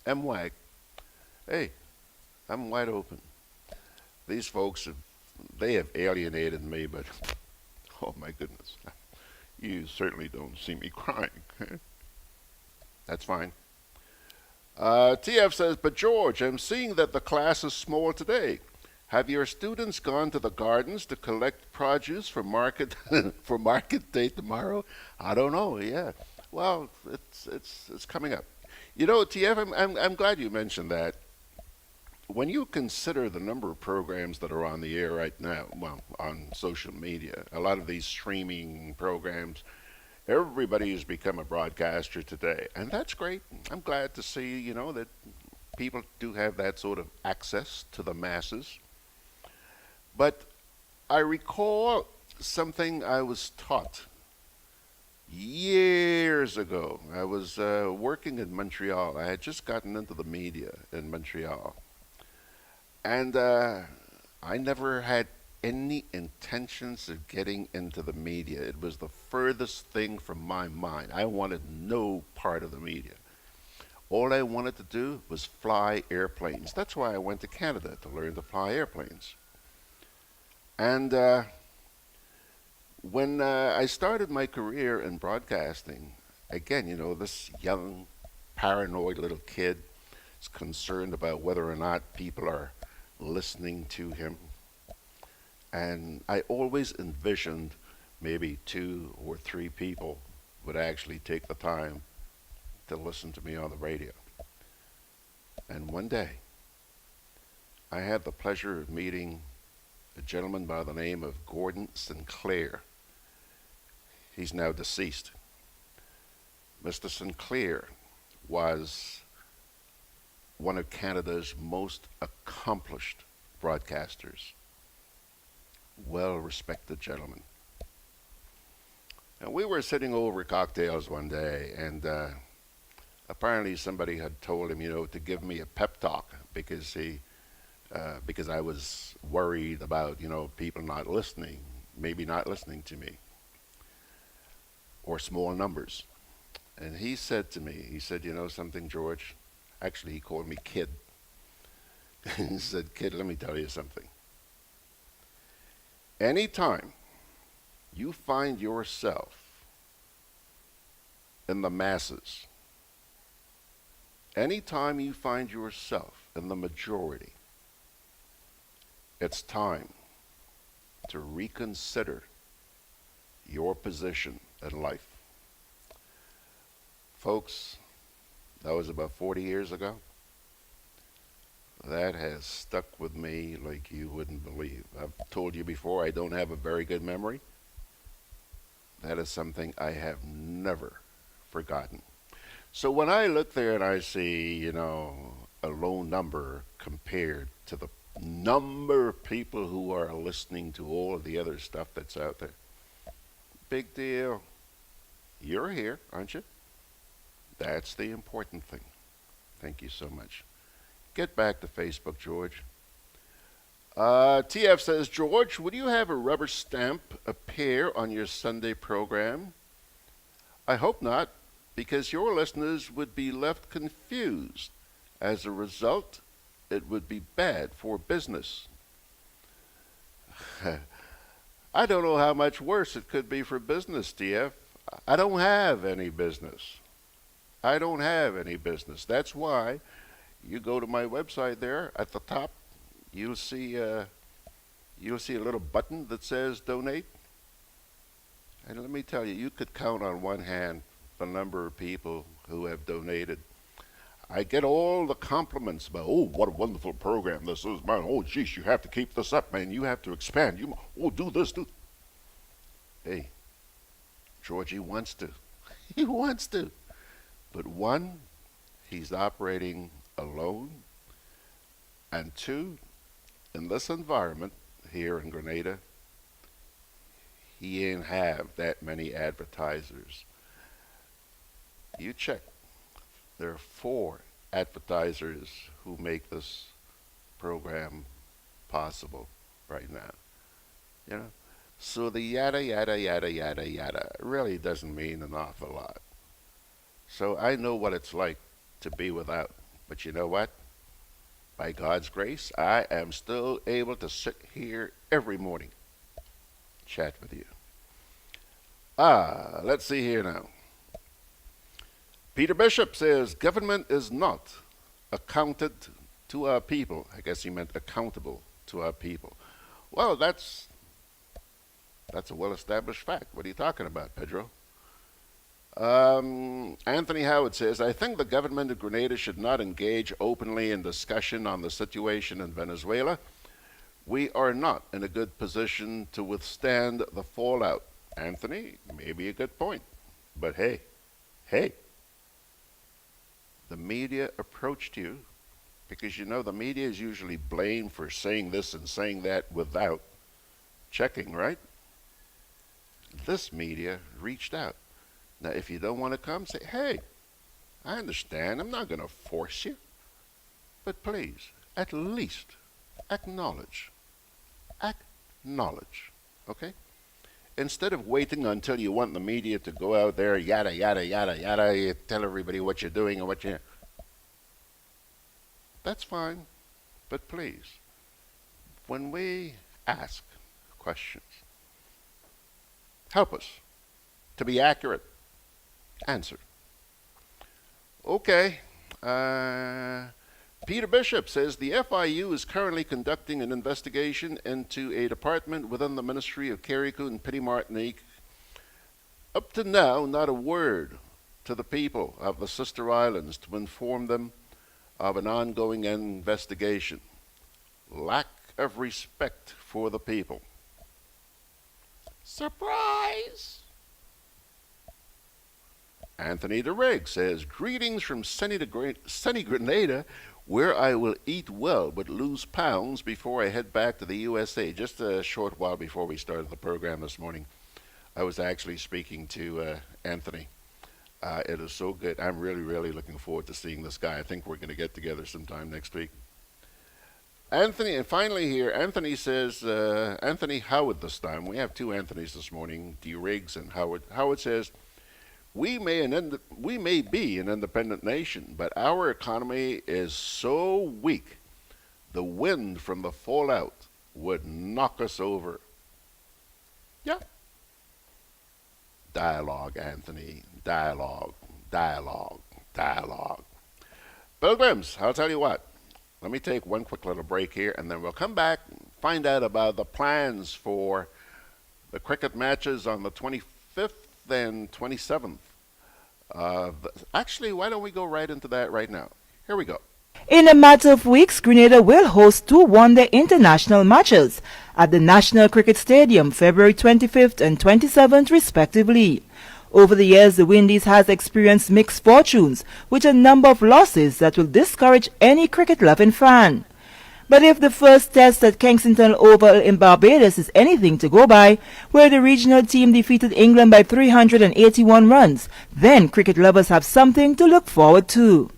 MWAG. Hey, I'm wide open. These folks, they have alienated me, but oh my goodness, you certainly don't see me crying. That's fine. TF says, but George, I'm seeing that the class is small today. Have your students gone to the gardens to collect produce for market for market day tomorrow? I don't know. Yeah, well, it's coming up. TF, I'm glad you mentioned that. When you consider the number of programs that are on the air right now, well, on social media, a lot of these streaming programs, everybody has become a broadcaster today, and that's great. I'm glad to see, that people do have that sort of access to the masses. But I recall something I was taught years ago. I was working in Montreal. I had just gotten into the media in Montreal. And I never had any intentions of getting into the media. It was the furthest thing from my mind. I wanted no part of the media. All I wanted to do was fly airplanes. That's why I went to Canada, to learn to fly airplanes. And when I started my career in broadcasting, again, this young, paranoid little kid is concerned about whether or not people are listening to him. And I always envisioned maybe 2 or 3 people would actually take the time to listen to me on the radio. And one day, I had the pleasure of meeting a gentleman by the name of Gordon Sinclair. He's now deceased. Mr. Sinclair was one of Canada's most accomplished broadcasters. Well-respected gentleman. And we were sitting over cocktails one day, and apparently somebody had told him, to give me a pep talk because I was worried about, people not listening, maybe not listening to me, or small numbers. And he said to me, something, George? Actually, he called me kid. He said, kid, let me tell you something. Anytime you find yourself in the masses, anytime you find yourself in the majority, it's time to reconsider your position in life. Folks, that was about 40 years ago. That has stuck with me like you wouldn't believe. I've told you before, I don't have a very good memory. That is something I have never forgotten. So when I look there and I see, a low number compared to the number of people who are listening to all of the other stuff that's out there, big deal. You're here, aren't you? That's the important thing. Thank you so much. Get back to Facebook, George. TF says, George, would you have a rubber stamp appear on your Sunday program? I hope not, because your listeners would be left confused. As a result, it would be bad for business. I don't know how much worse it could be for business, TF. I don't have any business. I don't have any business. That's why you go to my website there at the top. You'll see a little button that says donate. And let me tell you, you could count on one hand the number of people who have donated. I get all the compliments about, oh, what a wonderful program this is, man. Oh, geez, you have to keep this up, man. You have to expand. Do this, do. Hey, Georgie wants to. He wants to. But one, he's operating alone. And two, in this environment here in Grenada, he ain't have that many advertisers. You check. There are 4 advertisers who make this program possible right now. So the yada, yada, yada, yada, yada really doesn't mean an awful lot. So I know what it's like to be without. But you know what? By God's grace, I am still able to sit here every morning, chat with you. Let's see here now. Peter Bishop says, government is not accounted to our people. I guess he meant accountable to our people. Well, that's a well-established fact. What are you talking about, Pedro? Anthony Howard says, I think the government of Grenada should not engage openly in discussion on the situation in Venezuela. We are not in a good position to withstand the fallout. Anthony, maybe a good point. But hey, the media approached you because the media is usually blamed for saying this and saying that without checking, right? This media reached out. Now, if you don't want to come, say, hey, I understand. I'm not going to force you. But please, at least acknowledge. Acknowledge, okay? Instead of waiting until you want the media to go out there, yada, yada, yada, yada, you tell everybody what you're doing and what you're... That's fine. But please, when we ask questions, help us to be accurate. Answer. Okay. Peter Bishop says the FIU is currently conducting an investigation into a department within the Ministry of Carriacou and Petite Martinique. Up to now, not a word to the people of the sister islands to inform them of an ongoing investigation. Lack of respect for the people. Surprise! Anthony DeRigg says, greetings from sunny Grenada, where I will eat well but lose pounds before I head back to the USA. Just a short while before we started the program this morning, I was actually speaking to Anthony. It is so good. I'm really, really looking forward to seeing this guy. I think we're going to get together sometime next week. Anthony, and finally here, Anthony says, Anthony Howard this time. We have two Anthonys this morning, D. Riggs and Howard. Howard says, we may be an independent nation, but our economy is so weak, the wind from the fallout would knock us over. Yeah. Dialogue, Anthony. Dialogue. Pilgrims, I'll tell you what. Let me take one quick little break here, and then we'll come back and find out about the plans for the cricket matches on the 25th and 27th. Actually, why don't we go right into that right now? Here we go. In a matter of weeks, Grenada will host two one-day international matches at the National Cricket Stadium, February 25th and 27th, respectively. Over the years, the Windies has experienced mixed fortunes, with a number of losses that will discourage any cricket-loving fan. But if the first test at Kensington Oval in Barbados is anything to go by, where the regional team defeated England by 381 runs, then cricket lovers have something to look forward to.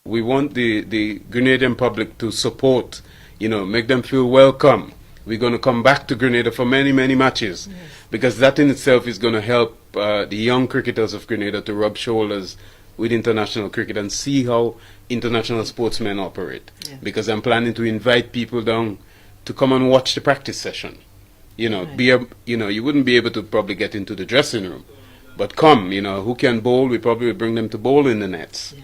We want the Grenadian public to support, make them feel welcome. We're going to come back to Grenada for many, many matches, because that in itself is going to help the young cricketers of Grenada to rub shoulders with international cricket and see how international sportsmen operate. Yeah. Because I'm planning to invite people down to come and watch the practice session. You wouldn't be able to probably get into the dressing room, but come, who can bowl, we probably will bring them to bowl in the nets. Yeah.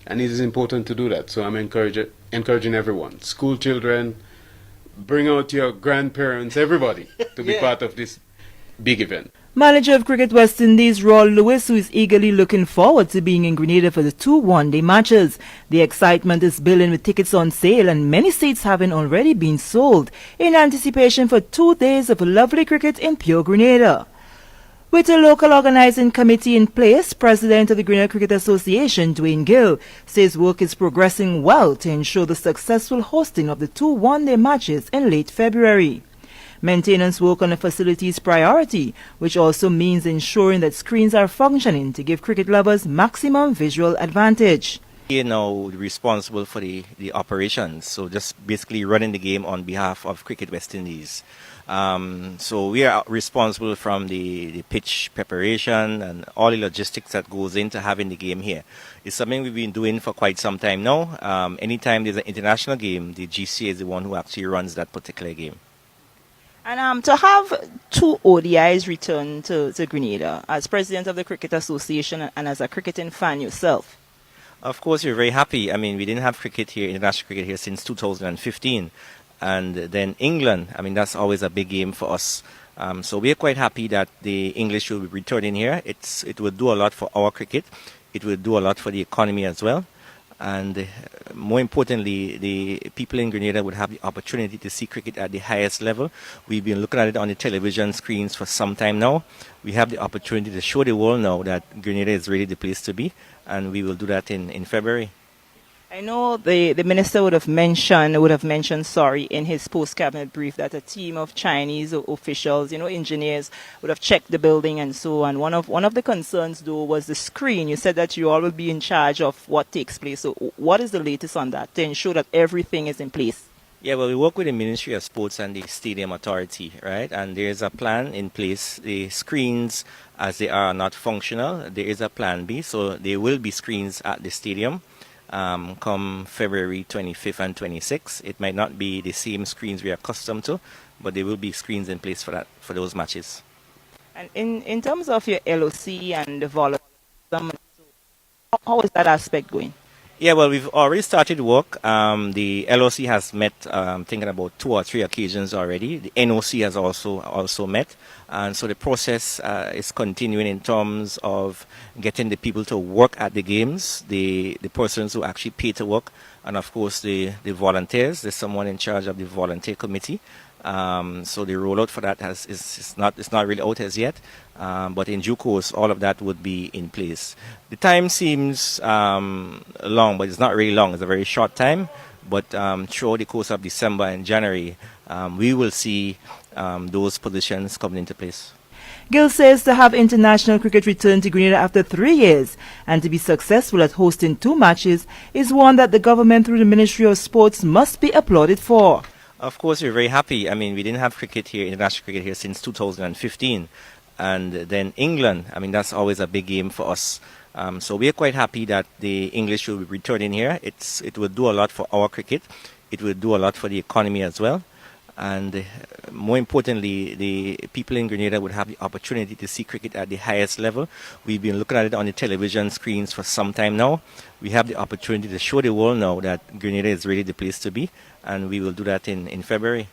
And it is important to do that. So I'm encouraging everyone, school children, bring out your grandparents, everybody, to be part of this big event. Manager of Cricket West Indies, Roy Lewis, who is eagerly looking forward to being in Grenada for the two one-day matches. The excitement is building with tickets on sale and many seats having already been sold in anticipation for 2 days of lovely cricket in pure Grenada. With a local organizing committee in place, President of the Grenada Cricket Association, Dwayne Gill, says work is progressing well to ensure the successful hosting of the two one-day matches in late February. Maintenance work on the facility is priority, which also means ensuring that screens are functioning to give cricket lovers maximum visual advantage. We are now responsible for the operations, so just basically running the game on behalf of Cricket West Indies. So we are responsible from the pitch preparation and all the logistics that goes into having the game here. It's something we've been doing for quite some time now. Anytime there's an international game, the GCA is the one who actually runs that particular game. And to have two ODIs return to Grenada, as president of the Cricket Association and as a cricketing fan yourself. Of course, we're very happy. I mean, we didn't have cricket here, international cricket here, since 2015. And then England, that's always a big game for us. So we're quite happy that the English will be returning here. It will do a lot for our cricket. It will do a lot for the economy as well. And more importantly, the people in Grenada would have the opportunity to see cricket at the highest level. We've been looking at it on the television screens for some time now. We have the opportunity to show the world now that Grenada is really the place to be, and we will do that in February. I know the minister would have mentioned in his post-cabinet brief that a team of Chinese officials, engineers, would have checked the building and so on. One of the concerns, though, was the screen. You said that you all will be in charge of what takes place. So what is the latest on that to ensure that everything is in place? Yeah, well, we work with the Ministry of Sports and the Stadium Authority, right? And there's a plan in place. The screens, as they are not functional, there is a plan B. So there will be screens at the stadium come February 25th and 26th. It might not be the same screens we are accustomed to, but there will be screens in place for those matches. And in terms of your LOC and the volunteers, how is that aspect going? Yeah, well, we've already started work. The LOC has met, thinking about 2 or 3 occasions already. The NOC has also met. And so the process is continuing in terms of getting the people to work at the games, the persons who actually pay to work, and of course the volunteers. There's someone in charge of the volunteer committee. So the rollout for that is not really out as yet, but in due course, all of that would be in place. The time seems long, but it's not really long. It's a very short time. But throughout the course of December and January, we will see those positions coming into place. Gill says to have international cricket return to Grenada after 3 years and to be successful at hosting 2 matches is one that the government through the Ministry of Sports must be applauded for. Of course, we're very happy. I mean, we didn't have cricket here, international cricket here, since 2015. And then England, I mean, that's always a big game for us. So we're quite happy that the English will be returning here. It will do a lot for our cricket. It will do a lot for the economy as well. And more importantly, the people in Grenada would have the opportunity to see cricket at the highest level. We've been looking at it on the television screens for some time now. We have the opportunity to show the world now that Grenada is really the place to be, and we will do that in February.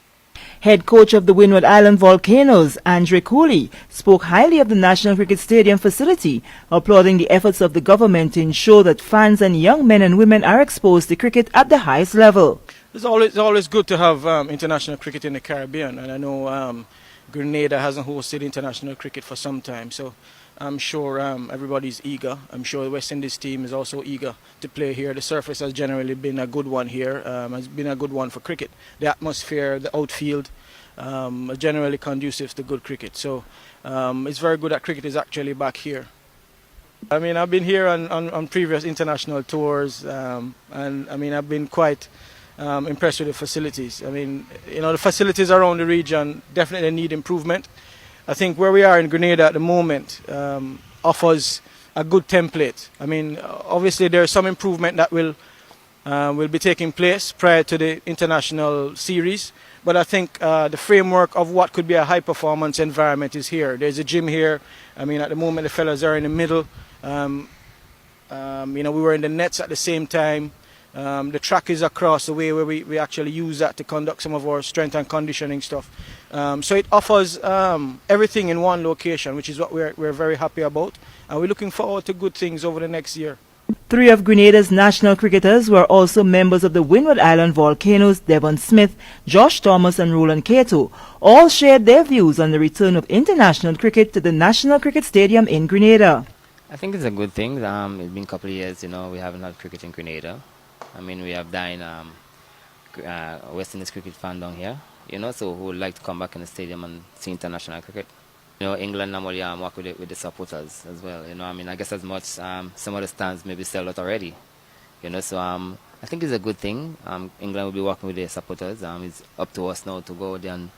Head coach of the Windward Island Volcanoes, Andre Cooley, spoke highly of the National Cricket Stadium facility, applauding the efforts of the government to ensure that fans and young men and women are exposed to cricket at the highest level. It's always good to have international cricket in the Caribbean, and I know Grenada hasn't hosted international cricket for some time, so I'm sure everybody's eager. I'm sure the West Indies team is also eager to play here. The surface has generally been a good one here, has been a good one for cricket. The atmosphere, the outfield, are generally conducive to good cricket, so it's very good that cricket is actually back here. I mean, I've been here on previous international tours, and I mean, I've been quite impressed with the facilities. I mean, you know, the facilities around the region definitely need improvement. I think where we are in Grenada at the moment offers a good template. I mean, obviously there is some improvement that will be taking place prior to the international series, but I think the framework of what could be a high performance environment is here. There's a gym here. I mean, at the moment the fellas are in the middle. You know, we were in the nets at the same time. The track is across the way where we actually use that to conduct some of our strength and conditioning stuff. So it offers everything in one location, which is what we're very happy about. And we're looking forward to good things over the next year. 3 of Grenada's national cricketers were also members of the Windward Island Volcanoes, Devon Smith, Josh Thomas and Roland Cato. All shared their views on the return of international cricket to the National Cricket Stadium in Grenada. I think it's a good thing. It's been a couple of years, you know, we haven't had cricket in Grenada. I mean, we have dying West Indies cricket fan down here, you know, so who would like to come back in the stadium and see international cricket. You know, England normally work with the supporters as well, you know. I mean, I guess as much some of the stands maybe sell out already, you know, so I think it's a good thing. England will be working with their supporters. It's up to us now to go there and,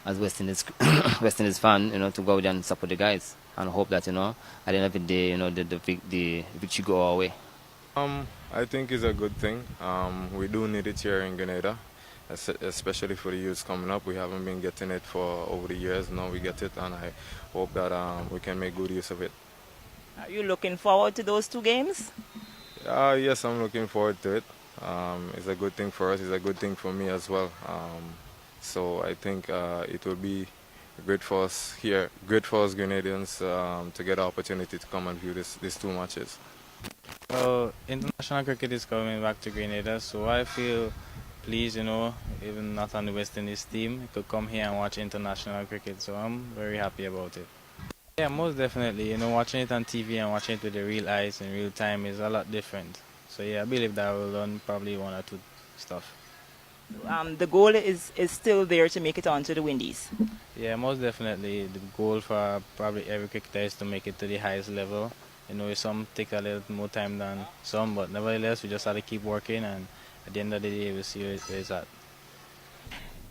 as West Indies fan, you know, to go there and support the guys and hope that, you know, at the end of the day, you know, the victory go our way. I think it's a good thing. We do need it here in Grenada, especially for the youth coming up. We haven't been getting it for over the years. Now we get it, and I hope that we can make good use of it. Are you looking forward to those 2 games? Yes, I'm looking forward to it. It's a good thing for us. It's a good thing for me as well. So I think it will be great for us here, great for us Grenadians to get the opportunity to come and view these 2 matches. International cricket is coming back to Grenada, so I feel pleased, you know, even not on the West Indies team, could come here and watch international cricket, so I'm very happy about it. Yeah, most definitely, you know, watching it on TV and watching it with the real eyes in real time is a lot different. So yeah, I believe that I will learn probably 1 or 2 stuff. The goal is still there to make it onto the Windies. Yeah, most definitely. The goal for probably every cricketer is to make it to the highest level. You know, some take a little more time than some, but nevertheless, we just have to keep working, and at the end of the day, we'll see where it's at.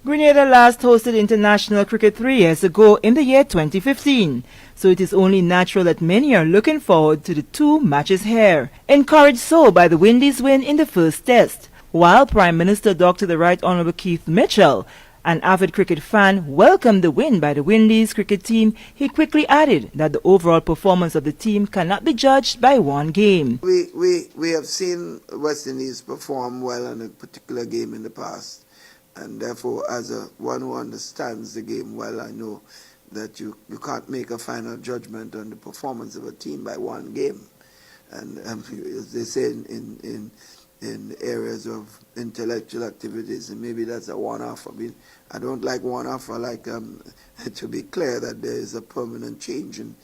Grenada last hosted international cricket 3 years ago in the year 2015, so it is only natural that many are looking forward to the two matches here, encouraged so by the Windies win in the first test. While Prime Minister Dr. the Right Honourable Keith Mitchell, an avid cricket fan, welcomed the win by the Windies cricket team, he quickly added that the overall performance of the team cannot be judged by one game. We have seen West Indies perform well in a particular game in the past. And therefore, as one who understands the game well, I know that you can't make a final judgment on the performance of a team by one game. And as they say in areas of intellectual activities, and maybe that's a one-off. I mean, I don't like one-off. I like to be clear that there is a permanent change in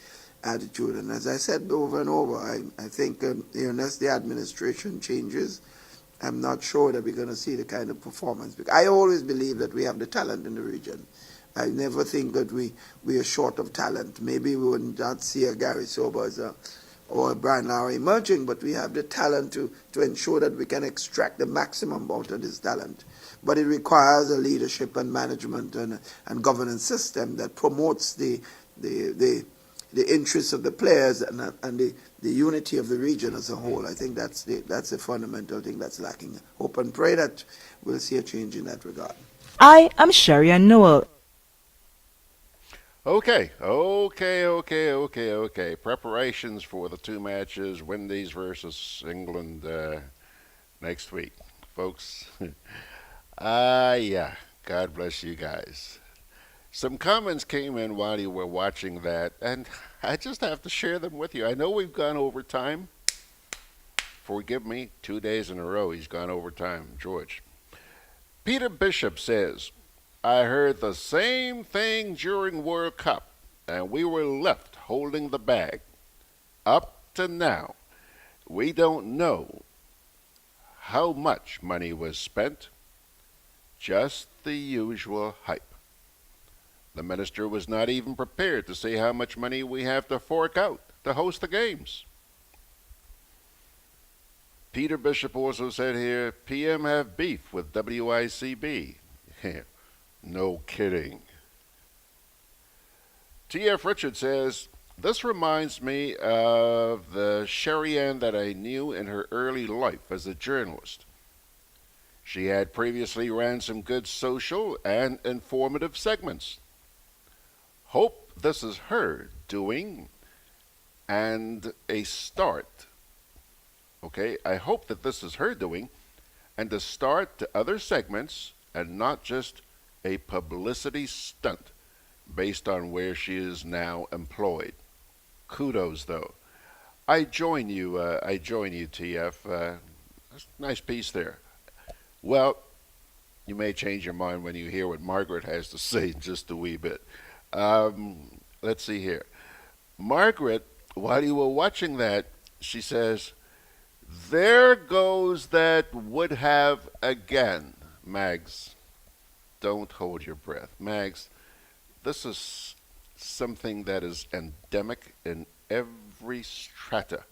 attitude. And as I said over and over, I think unless the administration changes, I'm not sure that we're going to see the kind of performance. Because I always believe that we have the talent in the region. I never think that we are short of talent. Maybe we would not see a Gary Sobers or a Brian Lowry emerging, but we have the talent to ensure that we can extract the maximum out of this talent. But it requires a leadership and management and governance system that promotes the interests of the players and the unity of the region as a whole. I think that's the fundamental thing that's lacking. Hope and pray that we'll see a change in that regard. I am Sherian Noel. Okay. Preparations for the two matches, Windies versus England next week. Folks, yeah, God bless you guys. Some comments came in while you were watching that, and I just have to share them with you. I know we've gone over time. Forgive me, 2 days in a row he's gone over time, George. Peter Bishop says, I heard the same thing during World Cup, and we were left holding the bag. Up to now, we don't know how much money was spent, just the usual hype. The minister was not even prepared to say how much money we have to fork out to host the games. Peter Bishop also said here, PM have beef with WICB. No kidding. T.F. Richard says, this reminds me of the Sherian that I knew in her early life as a journalist. She had previously ran some good social and informative segments. Hope this is her doing and a start. Okay, I hope that this is her doing and a start to other segments and not just a publicity stunt based on where she is now employed. Kudos, though. I join you, TF. Nice piece there. Well, you may change your mind when you hear what Margaret has to say in just a wee bit. Let's see here. Margaret, while you were watching that, she says, there goes that would have again. Mags, don't hold your breath. Mags, this is something that is endemic in every strata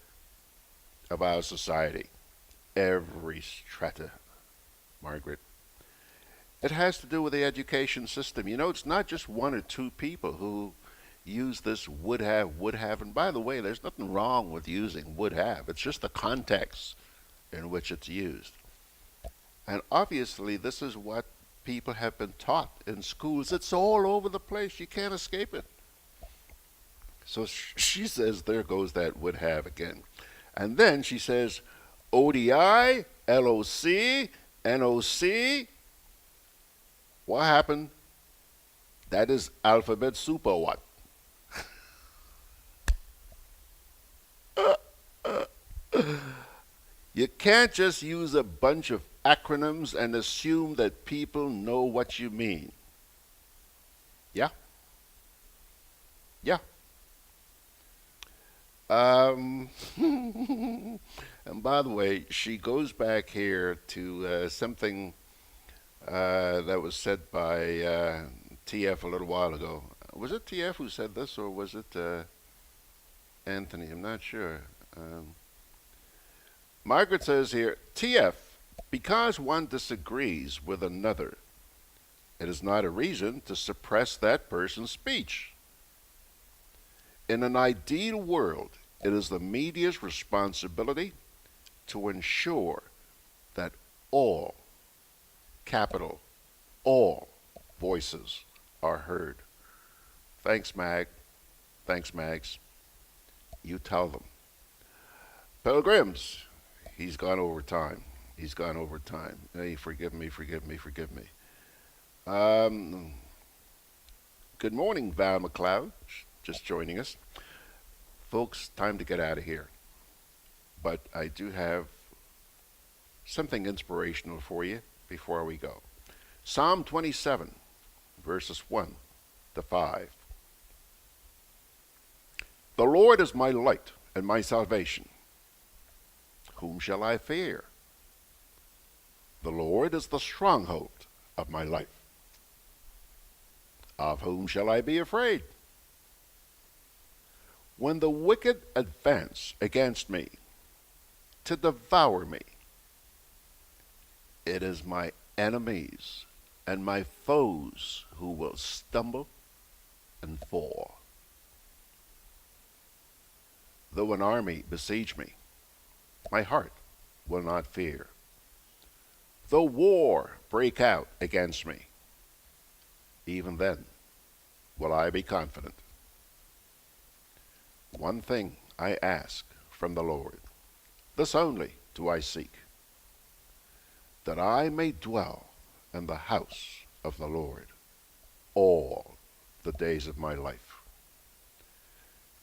of our society. Every strata, Margaret. It has to do with the education system. You know, it's not just one or two people who use this would have. And by the way, there's nothing wrong with using would have. It's just the context in which it's used. And obviously, this is what people have been taught in schools. It's all over the place. You can't escape it. So she says, there goes that would have again. And then she says, ODI, LOC, NOC. What happened? That is alphabet soup or what? You can't just use a bunch of acronyms and assume that people know what you mean. Yeah? Yeah. And by the way, she goes back here to something that was said by TF a little while ago. Was it TF who said this, or was it Anthony? I'm not sure. Margaret says here, TF, because one disagrees with another It is not a reason to suppress that person's speech. In an ideal world, it is the media's responsibility to ensure that all, capital, all voices are heard. Thanks, Mag. Thanks, Mags. You tell them. Pilgrims, he's gone over time. He's gone over time. Hey, forgive me, forgive me, forgive me. Good morning, Val McLeod, just joining us. Folks, time to get out of here. But I do have something inspirational for you before we go. Psalm 27, verses 1 to 5. The Lord is my light and my salvation. Whom shall I fear? The Lord is the stronghold of my life. Of whom shall I be afraid? When the wicked advance against me to devour me, it is my enemies and my foes who will stumble and fall. Though an army besiege me, my heart will not fear. Though war break out against me, even then will I be confident. One thing I ask from the Lord, this only do I seek, that I may dwell in the house of the Lord all the days of my life,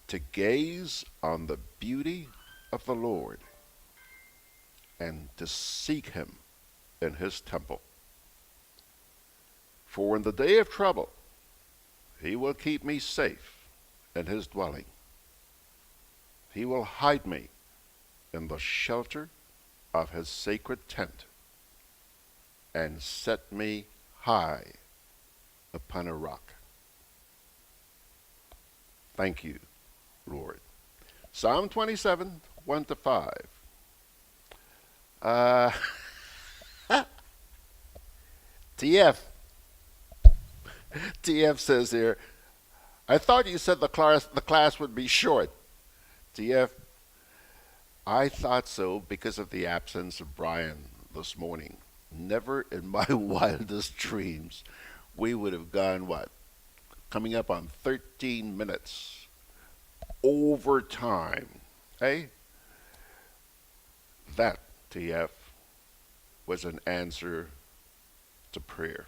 to gaze on the beauty of the Lord and to seek him in his temple. For in the day of trouble, he will keep me safe in his dwelling. He will hide me in the shelter of his sacred tent and set me high upon a rock. Thank you, Lord. Psalm 27, 1 to 5. TF says here, I thought you said the class would be short. TF, I thought so because of the absence of Brian this morning. Never in my wildest dreams we would have gone, coming up on 13 minutes overtime. Hey? That, TF, was an answer to prayer.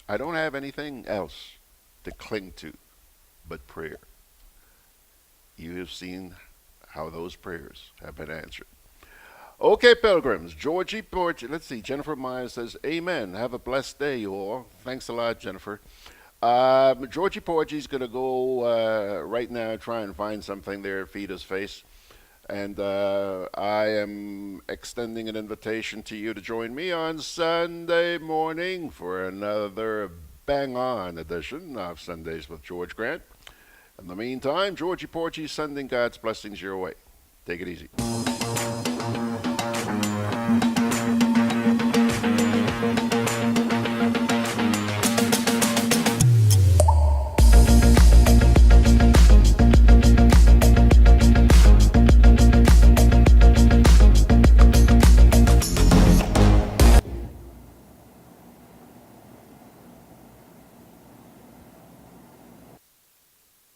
I don't have anything else to cling to but prayer. You have seen how those prayers have been answered. Okay, pilgrims. Georgie Porch. Let's see. Jennifer Myers says, amen. Have a blessed day, you all. Thanks a lot, Jennifer. Georgie Porgy's going to go right now try and find something there, feed his face. And I am extending an invitation to you to join me on Sunday morning for another bang-on edition of Sundays with George Grant. In the meantime, Georgie Porgy sending God's blessings your way. Take it easy.